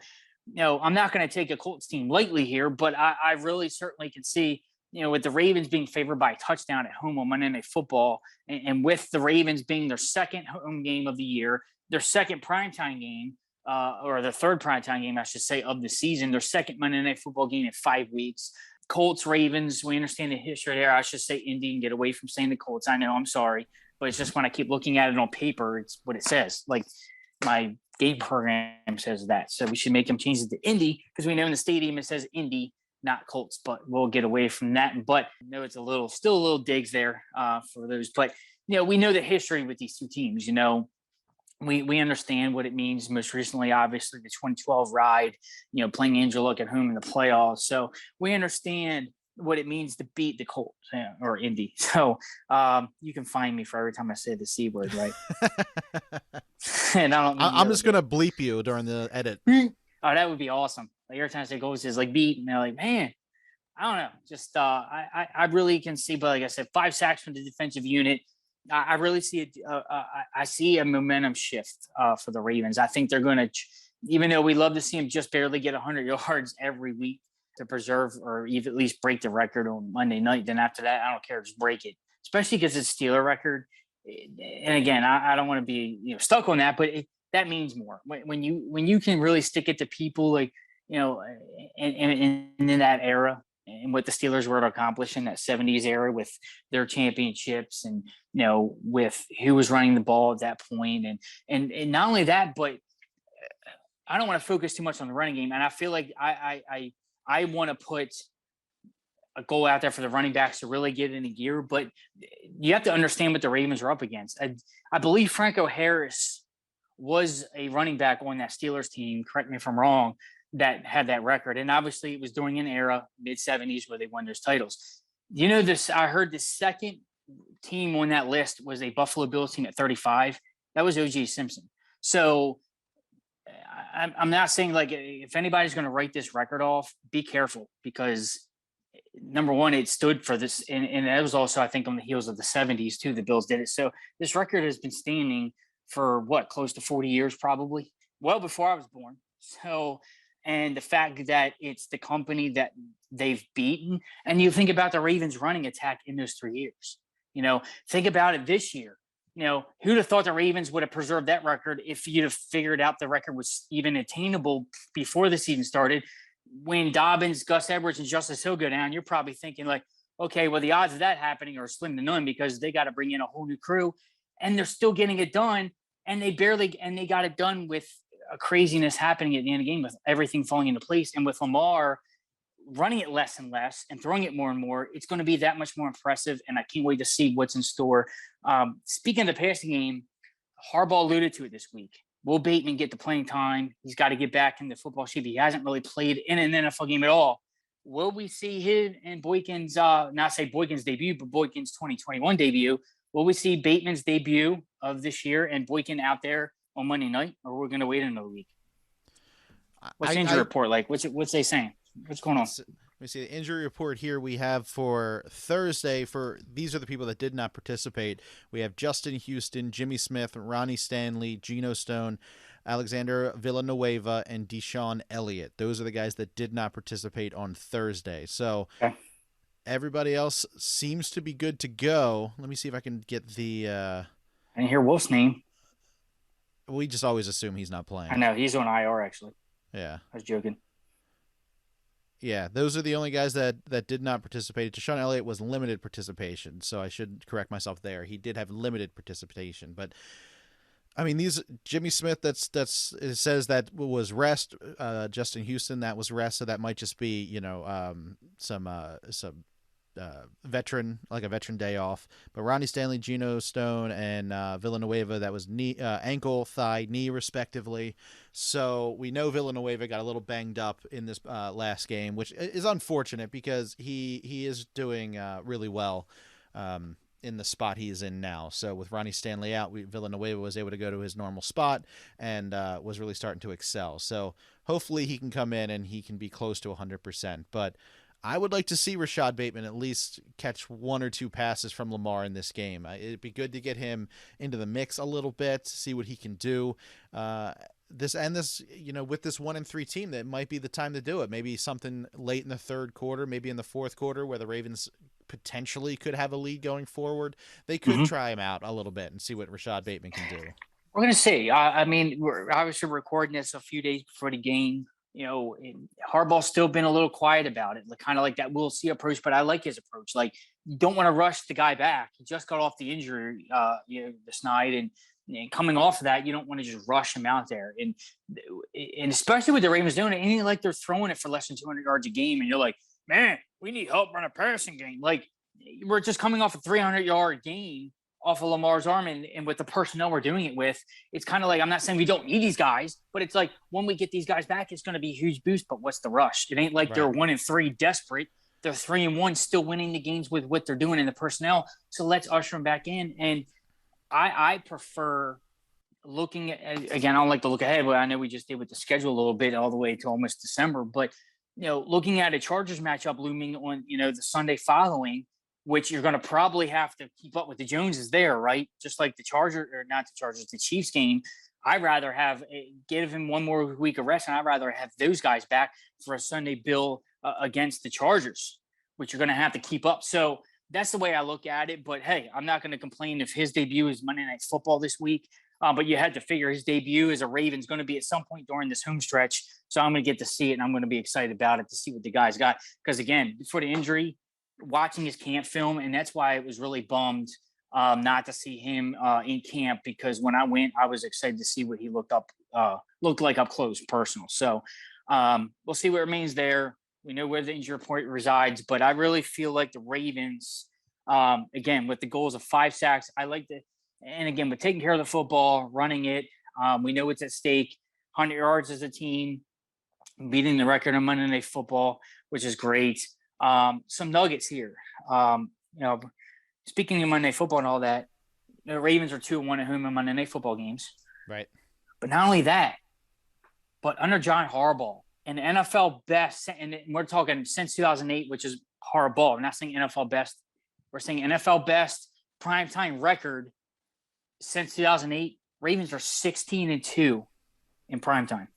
I'm not going to take a Colts team lightly here, but I really certainly can see, with the Ravens being favored by a touchdown at home on Monday Night Football, and with the Ravens being their second home game of the year, their second primetime game, or the third primetime game, I should say, of the season, their second Monday Night Football game in 5 weeks. Colts, Ravens, we understand the history there. I should say Indy and get away from saying the Colts. I know, I'm sorry, but it's just when I keep looking at it on paper, it's what it says. Like my game program says that. So we should make them change it to Indy because we know in the stadium it says Indy, not Colts, but we'll get away from that. But it's still a little digs there for those. But, we know the history with these 2 teams, We understand what it means. Most recently, obviously, the 2012 ride, playing Andrew Luck at home in the playoffs. So we understand what it means to beat the Colts or Indy. So you can find me for every time I say the C word, right? And I'm just going to bleep you during the edit. Oh, that would be awesome. Like every time I say goals is like beat, and they're like, man, I don't know. Just I really can see, but like I said, 5 sacks from the defensive unit. I really see it. I see a momentum shift for the Ravens. I think they're going to, even though we love to see them just barely get 100 yards every week to preserve or even at least break the record on Monday night. Then after that, I don't care, just break it. Especially because it's Steeler record. And again, I don't want to be stuck on that, but that means more when you can really stick it to people like and in that era. And what the Steelers were to accomplish in that 70s era with their championships and, with who was running the ball at that point. And not only that, but I don't want to focus too much on the running game. And I feel like I want to put a goal out there for the running backs to really get into gear, but you have to understand what the Ravens are up against. I believe Franco Harris was a running back on that Steelers team. Correct me if I'm wrong. That had that record. And obviously it was during an era, mid-70s, where they won those titles. I heard the second team on that list was a Buffalo Bills team at 35. That was O.J. Simpson. So I'm not saying, like, if anybody's going to write this record off, be careful because, number one, it stood for this. And that was also, I think, on the heels of the 70s, too, the Bills did it. So this record has been standing for, close to 40 years probably, well before I was born. So... And the fact that it's the company that they've beaten. And you think about the Ravens running attack in those 3 years. Think about it this year. Who'd have thought the Ravens would have preserved that record if you'd have figured out the record was even attainable before the season started? When Dobbins, Gus Edwards, and Justice Hill go down, you're probably thinking like, okay, well, the odds of that happening are slim to none because they got to bring in a whole new crew. And they're still getting it done. And they got it done with a craziness happening at the end of the game with everything falling into place. And with Lamar running it less and less and throwing it more and more, it's going to be that much more impressive. And I can't wait to see what's in store. Speaking of the passing game, Harbaugh alluded to it this week. Will Bateman get the playing time? He's got to get back in the football shape. He hasn't really played in an NFL game at all. Will we see him and Boykin's, not say Boykin's debut, but Boykin's 2021 debut? Will we see Bateman's debut of this year and Boykin out there on Monday night, or we're going to wait another week? What's the injury report like? What's they saying? What's going on? Let me see the injury report here. We have for Thursday, these are the people that did not participate. We have Justin Houston, Jimmy Smith, Ronnie Stanley, Geno Stone, Alexander Villanueva, and Deshaun Elliott. Those are the guys that did not participate on Thursday. So everybody else seems to be good to go. Let me see if I can get the I didn't hear Wolf's name. We just always assume he's not playing. I know he's on IR actually. Yeah, I was joking. Yeah, those are the only guys that did not participate. Deshaun Elliott was limited participation, so I should correct myself there. He did have limited participation, but I mean, these Jimmy Smith. It says that was rest. Justin Houston, that was rest. So that might just be some veteran, like a veteran day off. But Ronnie Stanley, Geno Stone, and Villanueva, that was knee, ankle, thigh, knee, respectively. So we know Villanueva got a little banged up in this last game, which is unfortunate because he is doing really well. In the spot he is in now. So with Ronnie Stanley out, Villanueva was able to go to his normal spot and was really starting to excel. So hopefully he can come in and he can be close to 100%. But I would like to see Rashad Bateman at least catch one or two passes from Lamar in this game. It'd be good to get him into the mix a little bit, see what he can do. With this 1-3 team, that might be the time to do it. Maybe something late in the third quarter, maybe in the fourth quarter, where the Ravens potentially could have a lead going forward. They could try him out a little bit and see what Rashad Bateman can do. We're going to see. I mean, we're obviously recording this a few days before the game. Harbaugh's still been a little quiet about it, kind of like that we'll see approach, but I like his approach. Like, you don't want to rush the guy back. He just got off the injury, this night. And coming off of that, you don't want to just rush him out there. And especially with the Ravens doing it, it ain't like they're throwing it for less than 200 yards a game. And you're like, man, we need help run a passing game. Like, we're just coming off a 300-yard game off of Lamar's arm, and with the personnel we're doing it with, it's kind of like, I'm not saying we don't need these guys, but it's like, when we get these guys back, it's going to be a huge boost. But what's the rush? It ain't like They're 1-3 desperate. They're 3-1 still winning the games with what they're doing in the personnel. So let's usher them back in. And I prefer looking at, again, I don't like to look ahead, but I know we just did with the schedule a little bit all the way to almost December, but looking at a Chargers matchup looming on, the Sunday following, which you're going to probably have to keep up with the Joneses there, right? Just like the Chiefs game. I'd rather give him one more week of rest, and I'd rather have those guys back for a Sunday bill against the Chargers, which you're going to have to keep up. So that's the way I look at it. But hey, I'm not going to complain if his debut is Monday Night Football this week. But you had to figure his debut as a Raven's going to be at some point during this home stretch. So I'm going to get to see it, and I'm going to be excited about it to see what the guys got. Because again, before the injury, watching his camp film, and that's why I was really bummed not to see him in camp, because when I went, I was excited to see what he looked like up close, personal. So we'll see what remains there. We know where the injury report resides, but I really feel like the Ravens, again, with the goals of 5 sacks, I like that. And again, with taking care of the football, running it, we know it's at stake. 100 yards as a team, beating the record on Monday Night Football, which is great. Some nuggets here. Speaking of Monday Night Football and all that, the Ravens are 2-1 at home in Monday Night Football games. Right. But not only that, but under John Harbaugh, an NFL best, and we're talking since 2008, which is Harbaugh. We're not saying NFL best. We're saying NFL best primetime record since 2008. Ravens are 16-2 in primetime.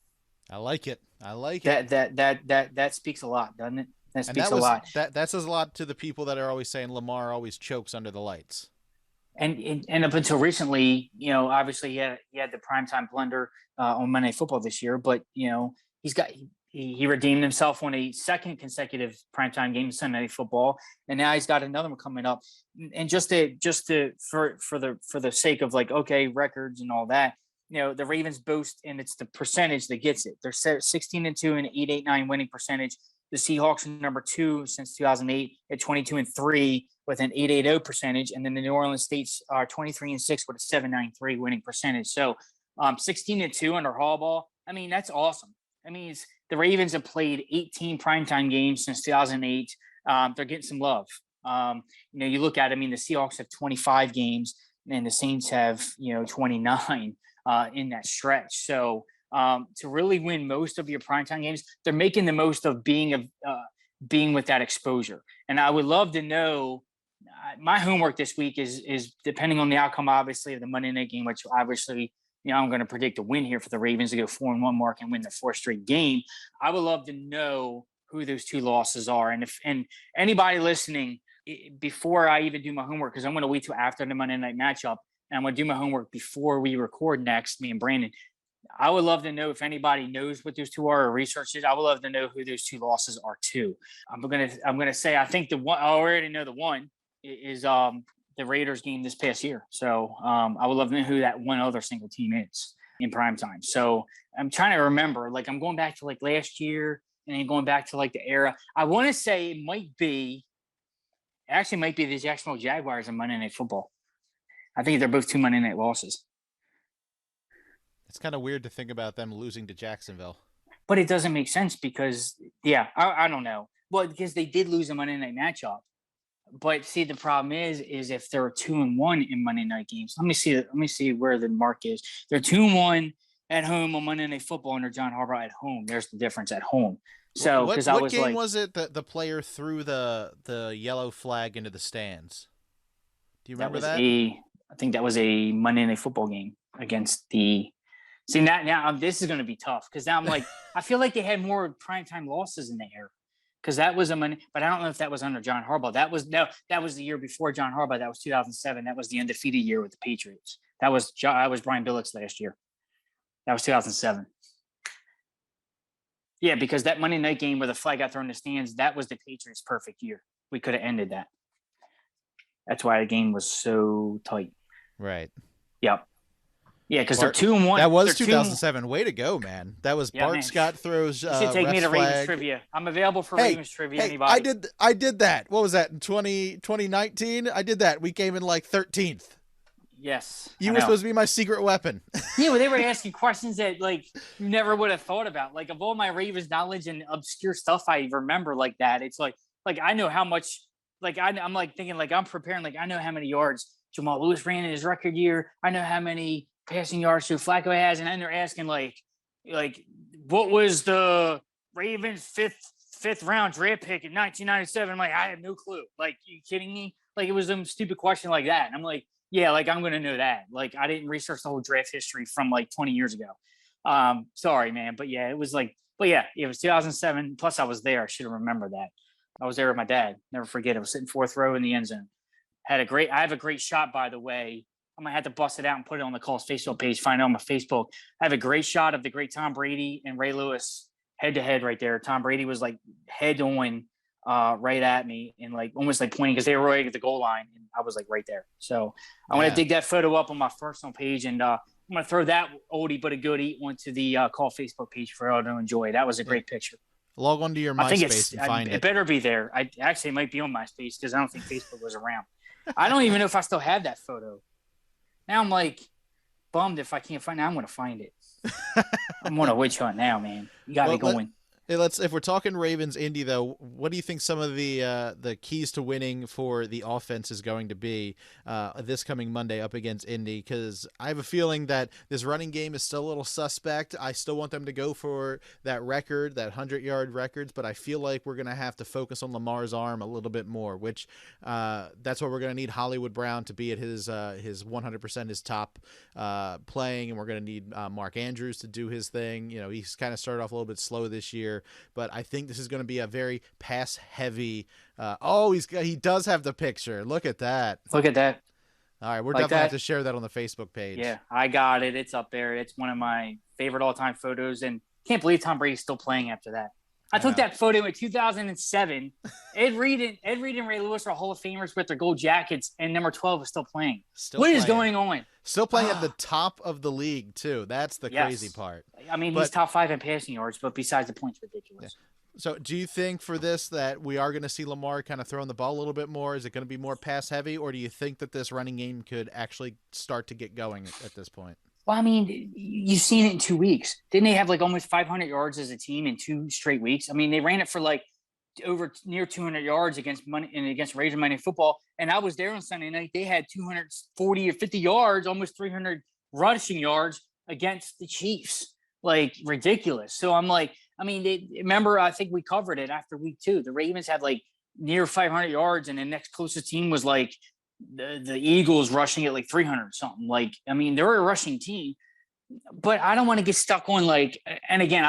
I like it. That speaks a lot, doesn't it? That speaks a lot. That says a lot to the people that are always saying Lamar always chokes under the lights. And up until recently, obviously he had the primetime blunder on Monday Night Football this year, but he redeemed himself on a second consecutive primetime game, Sunday Night Football, and now he's got another one coming up. And for the sake of records and all that, the Ravens boast, and it's the percentage that gets it. They're 16-2 and 8.89 winning percentage. The Seahawks are number 2 since 2008 at 22-3 with an 8.80 percentage, and then the New Orleans Saints are 23-6 with a 7.93 winning percentage. So 16-2 under Harbaugh. I mean, that's awesome. I mean, the Ravens have played 18 primetime games since 2008. They're getting some love. You look at it, I mean, the Seahawks have 25 games, and the Saints have 29 in that stretch. So to really win most of your primetime games, they're making the most of being with that exposure. And I would love to know. My homework this week is depending on the outcome, obviously, of the Monday night game, which obviously, I'm going to predict a win here for the Ravens to go 4-1 mark and win the 4th straight game. I would love to know who those 2 losses are. And anybody listening, before I even do my homework, because I'm going to wait till after the Monday night matchup, and I'm going to do my homework before we record next, me and Brandon. I would love to know if anybody knows what those two are or researches. I would love to know who those two losses are too. I'm gonna say I think the one I already know the one is the Raiders game this past year. So I would love to know who that one other single team is in prime time. So I'm trying to remember. Like I'm going back to like last year and then going back to like the era. I want to say it might be the Jacksonville Jaguars and Monday Night Football. I think they're both 2 Monday night losses. It's kind of weird to think about them losing to Jacksonville. But it doesn't make sense because, I don't know. Well, because they did lose a Monday night matchup. But see, the problem is if they're 2-1 in Monday night games. Let me see where the mark is. They're 2-1 at home on Monday Night Football under John Harbaugh at home. There's the difference at home. So what game was it that the player threw the yellow flag into the stands? Do you remember that? I think that was a Monday Night Football game against the. See now this is going to be tough because now I'm like I feel like they had more primetime losses in the air because that was but I don't know if that was under John Harbaugh. That was the year before John Harbaugh. That was 2007. That was the undefeated year with the Patriots. That was Brian Billick's last year. That was 2007. Yeah, because that Monday night game where the flag got thrown in the stands, that was the Patriots' perfect year. We could have ended that. That's why the game was so tight. Right. Yep. Yeah, because they're 2-1. That was 2007. Way to go, man! That was Bart Scott throws. You should take me to Ravens trivia. I'm available for Ravens trivia. Anybody? I did that. What was that in 2019? I did that. We came in like 13th. Yes. You were supposed to be my secret weapon. Yeah, well, they were asking questions that like you never would have thought about. Like of all my Ravens knowledge and obscure stuff I remember like that. It's like I know how much. Like I'm like thinking like I'm preparing. Like I know how many yards Jamal Lewis ran in his record year. I know how many passing yards Joe Flacco has, and then they're asking like what was the Ravens fifth round draft pick in 1997? I'm like, I have no clue. Like, you kidding me? Like, it was some stupid question like that. And I'm like, yeah, like I'm gonna know that. Like, I didn't research the whole draft history from like 20 years ago. Sorry, man, but yeah, it was like, it was 2007. Plus, I was there. I should have remembered that. I was there with my dad. Never forget. I was sitting fourth row in the end zone. I have a great shot, by the way. I might have to bust it out and put it on the Call's Facebook page, find it on my Facebook. I have a great shot of the great Tom Brady and Ray Lewis head to head right there. Tom Brady was like head on right at me and like almost like pointing because they were right at the goal line and I was like right there. So I want to dig that photo up on my personal page and I'm going to throw that oldie but a goodie onto the Call Facebook page for all to enjoy. That was a great picture. Log onto your MySpace and find it. It better be there. It might be on MySpace because I don't think Facebook was around. I don't even know if I still have that photo. Now I'm like bummed if I can't find it. I'm going to find it. I'm on a witch hunt now, man. You got me going. If we're talking Ravens Indy though, what do you think some of the keys to winning for the offense is going to be this coming Monday up against Indy? Because I have a feeling that this running game is still a little suspect. I still want them to go for that record, that 100-yard records, but I feel like we're going to have to focus on Lamar's arm a little bit more, which that's what we're going to need Hollywood Brown to be at his 100%, his top playing, and we're going to need Mark Andrews to do his thing. You know, he's kind of started off a little bit slow this year. But I think this is going to be a very pass heavy. He does have the picture. Look at that. Look at that. All right, we're definitely going to have to share that on the Facebook page. Yeah, I got it. It's up there. It's one of my favorite all-time photos, and can't believe Tom Brady's still playing after that. I took that photo in 2007. Ed Reed and Ray Lewis are Hall of Famers with their gold jackets, and number 12 is still playing. What is going on? Still playing at the top of the league, too. That's the crazy part. I mean, he's top 5 in passing yards, but besides the points, ridiculous. Yeah. So do you think for this that we are going to see Lamar kind of throwing the ball a little bit more? Is it going to be more pass heavy, or do you think that this running game could actually start to get going at this point? Well, I mean, you've seen it in 2 weeks. Didn't they have like almost 500 yards as a team in 2 straight weeks? I mean, they ran it for like near 200 yards against Raiders Monday Football. And I was there on Sunday night. They had 240 or 50 yards, almost 300 rushing yards against the Chiefs. Like ridiculous. So I'm like, I mean, remember, I think we covered it after week 2. The Ravens had like near 500 yards and the next closest team was like the Eagles rushing at like 300 something. Like, I mean, they're a rushing team, but I don't want to get stuck on like, and again,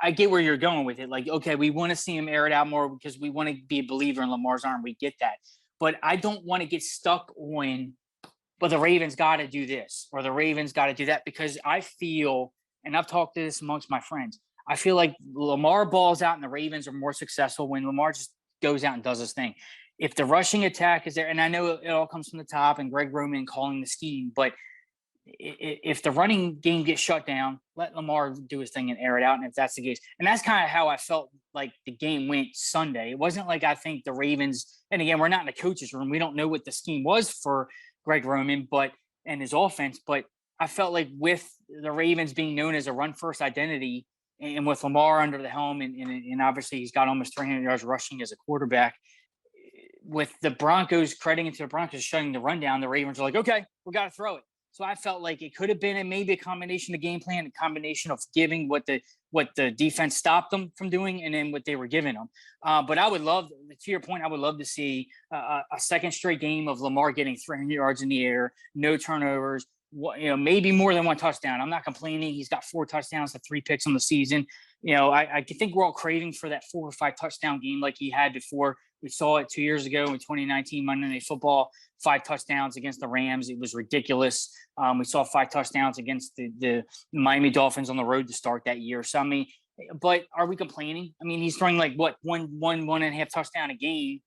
I get where you're going with it. Like, okay, we want to see him air it out more because we want to be a believer in Lamar's arm. We get that. But I don't want to get stuck on but the Ravens got to do this or the Ravens got to do that, because I feel, and I've talked to this amongst my friends, I feel like Lamar balls out and the Ravens are more successful when Lamar just goes out and does his thing. If the rushing attack is there, and I know it all comes from the top and Greg Roman calling the scheme, but if the running game gets shut down, let Lamar do his thing and air it out. And if that's the case, and that's kind of how I felt like the game went Sunday. It wasn't like I think the Ravens, and again, we're not in the coach's room. We don't know what the scheme was for Greg Roman, and his offense, but I felt like with the Ravens being known as a run first identity and with Lamar under the helm, and obviously he's got almost 300 yards rushing as a quarterback, with the Broncos, crediting to the Broncos shutting the run down, the Ravens are like, okay, we got to throw it. So I felt like it could have been maybe a combination of game plan, a combination of giving what the defense stopped them from doing, and then what they were giving them. But I would love, to your point, I would love to see a second straight game of Lamar getting 300 yards in the air, no turnovers, maybe more than one touchdown. I'm not complaining. He's got 4 touchdowns to 3 picks on the season. I think we're all craving for that 4 or 5 touchdown game like he had before. We saw it 2 years ago in 2019 Monday Night Football, 5 touchdowns against the Rams. It was ridiculous. We saw 5 touchdowns against the Miami Dolphins on the road to start that year. So, I mean, but are we complaining? I mean, he's throwing like one and a half touchdown a game.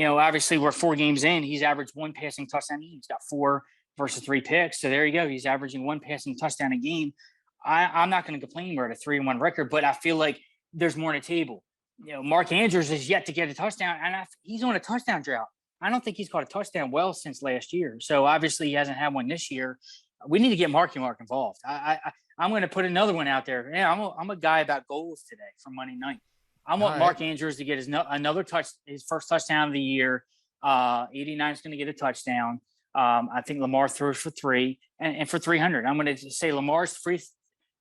Obviously we're 4 games in. He's averaged 1 passing touchdown. He's got 4 versus 3 picks. So there you go. He's averaging 1 passing touchdown a game. I'm not going to complain. We're at a 3-1 record, but I feel like there's more on the table. Mark Andrews is yet to get a touchdown, and he's on a touchdown drought. I don't think he's caught a touchdown well since last year. So obviously he hasn't had one this year. We need to get Mark involved. I'm going to put another one out there. Yeah, I'm a guy about goals today for Monday night. I want Mark Andrews to get his first touchdown of the year. 89 is going to get a touchdown. I think Lamar throws for 3 and for 300. I'm going to say Lamar's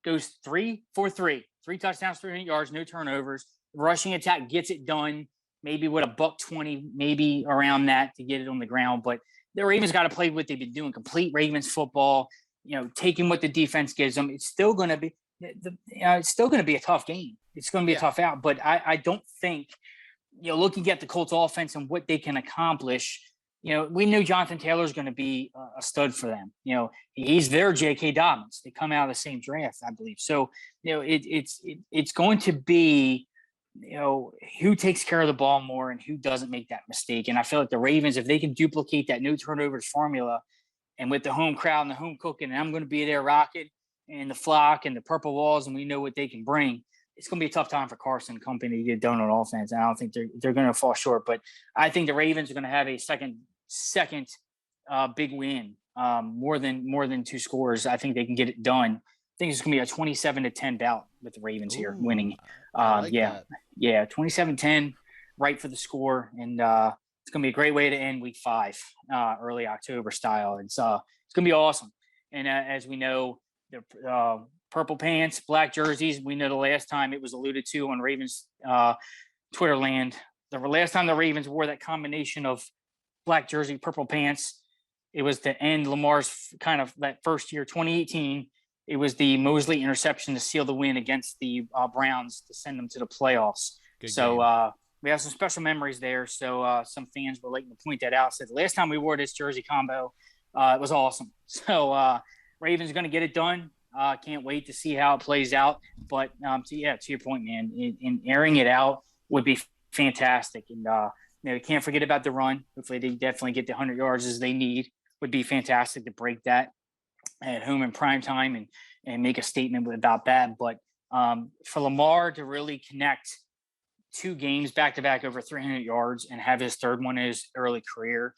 goes 3 for 3, 3 touchdowns, 300 yards, no turnovers. Rushing attack gets it done, maybe with a $120, maybe around that to get it on the ground. But the Ravens got to play what they've been doing, complete Ravens football. Taking what the defense gives them. It's still going to be a tough game. It's going to be a tough out. But I don't think, looking at the Colts offense and what they can accomplish, we knew Jonathan Taylor is going to be a stud for them. He's their J.K. Dobbins. They come out of the same draft, I believe. So, it's going to be, who takes care of the ball more and who doesn't make that mistake. And I feel like the Ravens, if they can duplicate that no turnovers formula, and with the home crowd and the home cooking, and I'm going to be there rocking and the flock and the purple walls, and we know what they can bring, it's going to be a tough time for Carson and company to get done on offense. And I don't think they're going to fall short, but I think the Ravens are going to have a second big win, more than 2 scores. I think they can get it done. I think it's going to be a 27-10 bout with the Ravens here winning. That. 27-10, right for the score. And it's going to be a great way to end week 5, early October style. It's going to be awesome. And as we know, the purple pants, black jerseys, we know the last time it was alluded to on Ravens Twitter land, the last time the Ravens wore that combination of black jersey, purple pants, it was to end Lamar's kind of that first year, 2018. It was the Mosley interception to seal the win against the Browns to send them to the playoffs. Good game. We have some special memories there. So some fans were liking to point that out. Said the last time we wore this jersey combo, it was awesome. So Ravens are going to get it done. Can't wait to see how it plays out. But to your point, man, in airing it out would be fantastic. And you can't forget about the run. Hopefully they definitely get the 100 yards as they need. Would be fantastic to break that at home in prime time and make a statement about that. But for Lamar to really connect 2 games back-to-back over 300 yards and have his third one in his early career,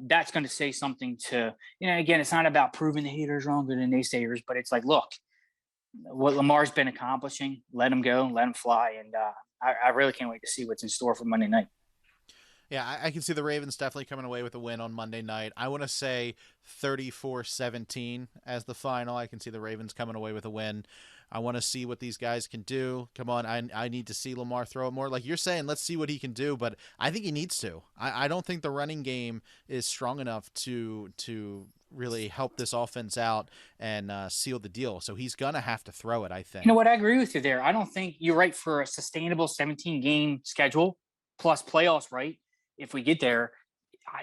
that's going to say something to, again, it's not about proving the haters wrong or the naysayers, but it's like, look, what Lamar's been accomplishing, let him go, let him fly. And I really can't wait to see what's in store for Monday night. Yeah, I can see the Ravens definitely coming away with a win on Monday night. I want to say 34-17 as the final. I can see the Ravens coming away with a win. I want to see what these guys can do. Come on, I need to see Lamar throw it more. Like you're saying, let's see what he can do, but I think he needs to. I don't think the running game is strong enough to really help this offense out and seal the deal. So he's going to have to throw it, I think. You know what? I agree with you there. I don't think you're right for a sustainable 17-game schedule plus playoffs, right? If we get there,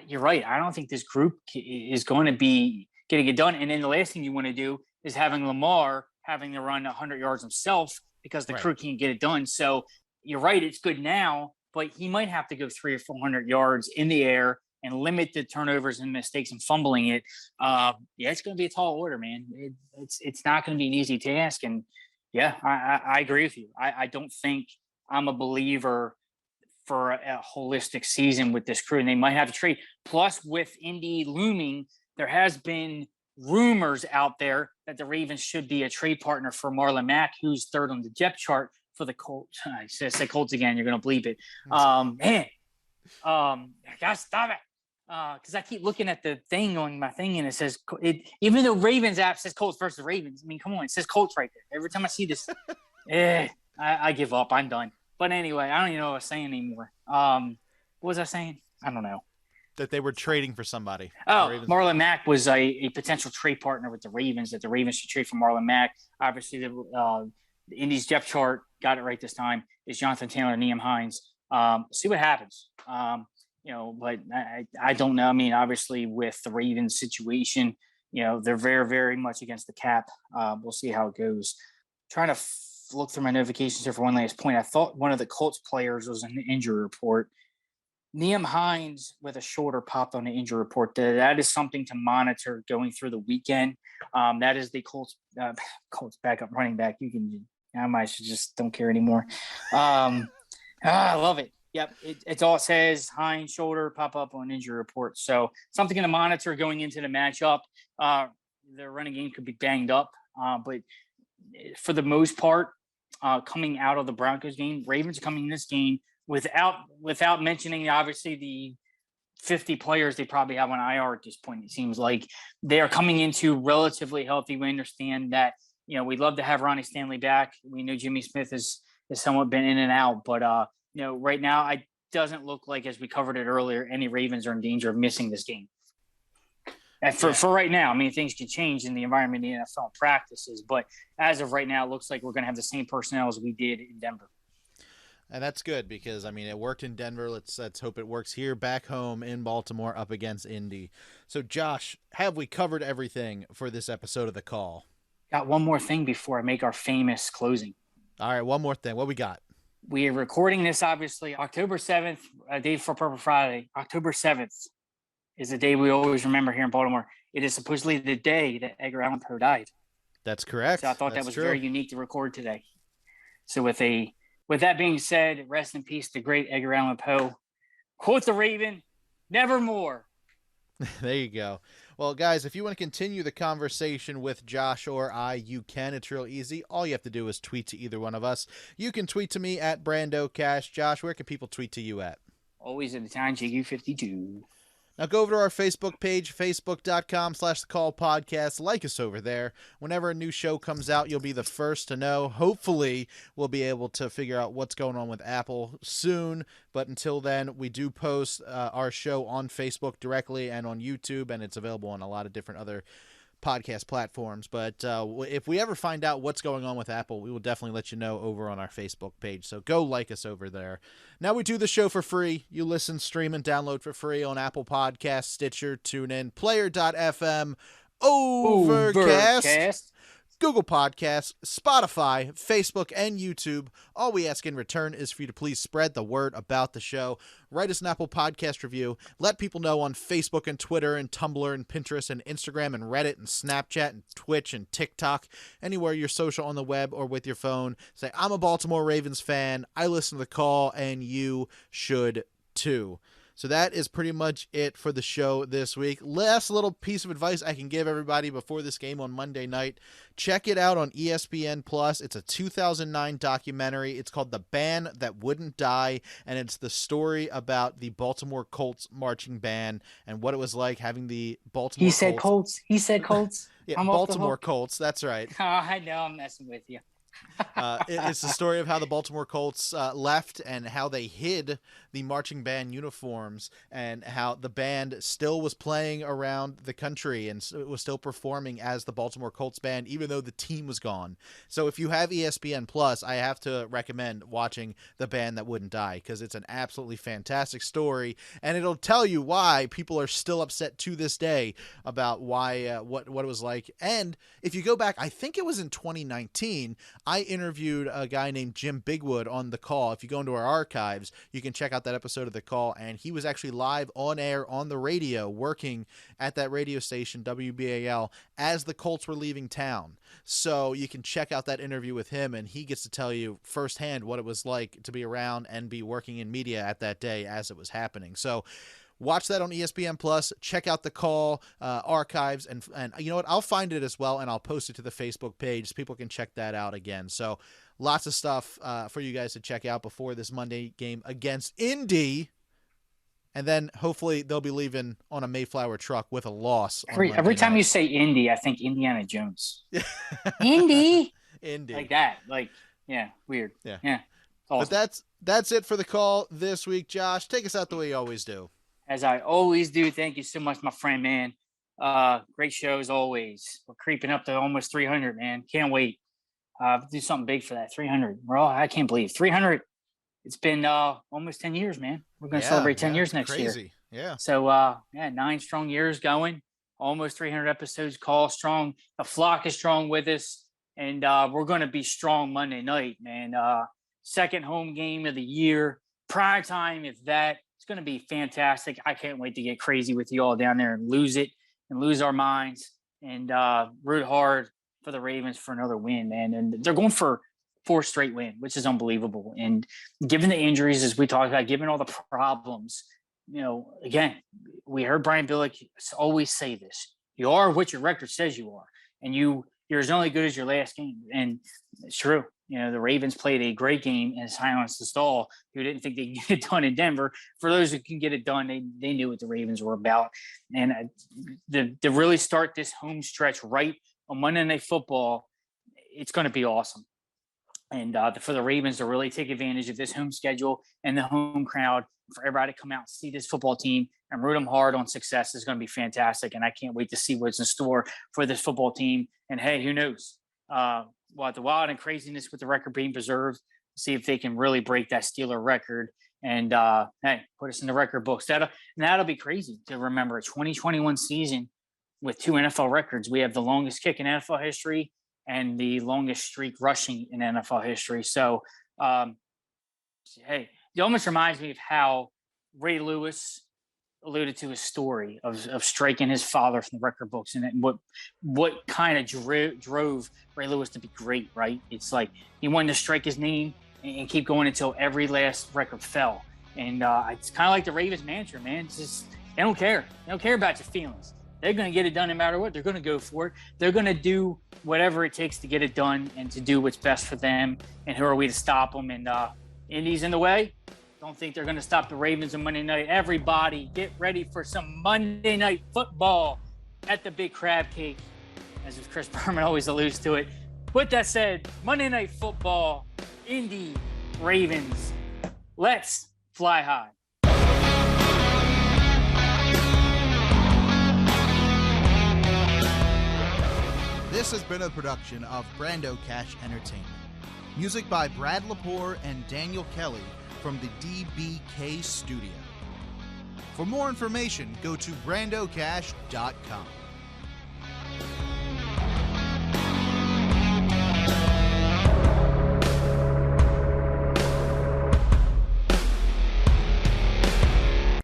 you're right. I don't think this group is going to be getting it done. And then the last thing you want to do is having Lamar having to run 100 yards himself because the crew can't get it done. So you're right. It's good now, but he might have to go 300 or 400 yards in the air and limit the turnovers and mistakes and fumbling it. It's going to be a tall order, man. It's not going to be an easy task. And yeah, I agree with you. I don't think I'm a believer for a holistic season with this crew, and they might have to trade. Plus, with Indy looming, there has been rumors out there that the Ravens should be a trade partner for Marlon Mack, who's third on the depth chart for the Colts. I say Colts again. You're going to bleep it. I gotta stop it. Because I keep looking at the thing on my thing and it says even though Ravens app says Colts versus Ravens. I mean, come on, it says Colts right there. Every time I see this, I give up. I'm done. But anyway, I don't even know what I was saying anymore. What was I saying? I don't know. That they were trading for somebody. Marlon Mack was a potential trade partner with the Ravens, that the Ravens should trade for Marlon Mack. Obviously, the Indy's depth chart got it right this time. Is Jonathan Taylor, Nyheim Hines. See what happens. But I don't know. I mean, obviously, with the Ravens situation, they're very, very much against the cap. We'll see how it goes. Trying to look through my notifications here for one last point. I thought one of the Colts players was in the injury report. Nyheim Hines with a shoulder popped on the injury report. That is something to monitor going through the weekend. That is the Colts backup running back. I might just don't care anymore. I love it. Yep, it's all it says. Hines shoulder pop up on injury report. So something to monitor going into the matchup. Their running game could be banged up, but for the most part, coming out of the Broncos game, Ravens coming in this game without mentioning obviously the 50 players they probably have on IR at this point. It seems like they are coming into relatively healthy. We understand that we'd love to have Ronnie Stanley back. We know Jimmy Smith has somewhat been in and out, but right now it doesn't look like, as we covered it earlier, any Ravens are in danger of missing this game. And for right now, I mean, things can change in the environment in the NFL practices, but as of right now, it looks like we're going to have the same personnel as we did in Denver. And that's good because, I mean, it worked in Denver. Let's hope it works here back home in Baltimore up against Indy. So, Josh, have we covered everything for this episode of The Call? Got one more thing before I make our famous closing. All right, one more thing. What we got? We are recording this, obviously, October 7th, a day before Purple Friday. October 7th is a day we always remember here in Baltimore. It is supposedly the day that Edgar Allan Poe died. That's correct. So I thought that was very unique to record today. So with that being said, rest in peace to great Edgar Allan Poe. Quote the Raven, nevermore. There you go. Well, guys, if you want to continue the conversation with Josh or I, you can. It's real easy. All you have to do is tweet to either one of us. You can tweet to me at BrandoCash. Josh, where can people tweet to you at? Always at the time, JQ52. Now go over to our Facebook page, facebook.com/thecallpodcast. Like us over there. Whenever a new show comes out, you'll be the first to know. Hopefully, we'll be able to figure out what's going on with Apple soon. But until then, we do post our show on Facebook directly and on YouTube, and it's available on a lot of different other podcast platforms. But if we ever find out what's going on with Apple, we will definitely let you know over on our Facebook page. So go like us over there. Now we do the show for free. You listen, stream, and download for free on Apple Podcasts, Stitcher, TuneIn, Player.fm, Overcast, Google Podcasts, Spotify, Facebook, and YouTube. All we ask in return is for you to please spread the word about the show. Write us an Apple Podcast review. Let people know on Facebook and Twitter and Tumblr and Pinterest and Instagram and Reddit and Snapchat and Twitch and TikTok. Anywhere you're social on the web or with your phone. Say, I'm a Baltimore Ravens fan. I listen to The Call, and you should too. So that is pretty much it for the show this week. Last little piece of advice I can give everybody before this game on Monday night. Check it out on ESPN+. It's a 2009 documentary. It's called The Band That Wouldn't Die, and it's the story about the Baltimore Colts marching band and what it was like having the Baltimore He said Colts. Yeah, Baltimore Colts. That's right. I know I'm messing with you. It's the story of how the Baltimore Colts left and how they hid the marching band uniforms and how the band still was playing around the country and it was still performing as the Baltimore Colts band, even though the team was gone. So if you have ESPN Plus, I have to recommend watching The Band That Wouldn't Die because it's an absolutely fantastic story, and it'll tell you why people are still upset to this day about why what it was like. And if you go back, I think it was in 2019, I interviewed a guy named Jim Bigwood on The Call. If you go into our archives, you can check out that episode of The Call, and he was actually live on air on the radio working at that radio station, WBAL, as the Colts were leaving town. So you can check out that interview with him, and he gets to tell you firsthand what it was like to be around and be working in media at that day as it was happening. So watch that on ESPN Plus. Check out The Call archives, and you know what? I'll find it as well, and I'll post it to the Facebook page so people can check that out again. So lots of stuff for you guys to check out before this Monday game against Indy, and then hopefully they'll be leaving on a Mayflower truck with a loss. Every time you say Indy, I think Indiana Jones. Indy, like that, weird. Yeah. Awesome. But that's it for The Call this week. Josh, take us out the way you always do. As I always do, thank you so much, my friend, man. Great show as always. We're creeping up to almost 300, man. Can't wait. Do something big for that 300. I can't believe 300. It's been almost 10 years, man. We're going to celebrate 10 years next year. Yeah. So, 9 strong years going, almost 300 episodes. Call strong. The flock is strong with us, and we're going to be strong Monday night, man. Second home game of the year, prime time, if that. It's going to be fantastic. I can't wait to get crazy with you all down there and lose it and lose our minds and root hard for the Ravens for another win, man. And they're going for 4 straight win, which is unbelievable. And given the injuries, as we talked about, given all the problems, again, we heard Brian Billick always say this: you are what your record says you are, and you're as only good as your last game. And it's true. The Ravens played a great game and silenced the stall who didn't think they could get it done in Denver. For those who can get it done, they knew what the Ravens were about. And to really start this home stretch right on Monday Night Football, it's going to be awesome. And for the Ravens to really take advantage of this home schedule and the home crowd, for everybody to come out and see this football team and root them hard on success is going to be fantastic. And I can't wait to see what's in store for this football team. And hey, who knows? The wild and craziness with the record being preserved, see if they can really break that Steeler record and put us in the record books. That'll be crazy to remember. A 2021 season with 2 NFL records. We have the longest kick in NFL history and the longest streak rushing in NFL history. So, it almost reminds me of how Ray Lewis alluded to his story of striking his father from the record books, and what kind of drove Ray Lewis to be great, right? It's like he wanted to strike his name and keep going until every last record fell. And it's kind of like the Ravens mantra, man. It's just, they don't care. They don't care about your feelings. They're going to get it done no matter what. They're going to go for it. They're going to do whatever it takes to get it done and to do what's best for them. And who are we to stop them? And Indy's in the way. Don't think they're going to stop the Ravens on Monday night. Everybody get ready for some Monday Night Football at the Big Crab Cake, as Chris Berman always alludes to it. With that said, Monday Night Football, Indy, Ravens. Let's fly high. This has been a production of Brando Cash Entertainment. Music by Brad Lepore and Daniel Kelly from the DBK Studio. For more information, go to brandocash.com.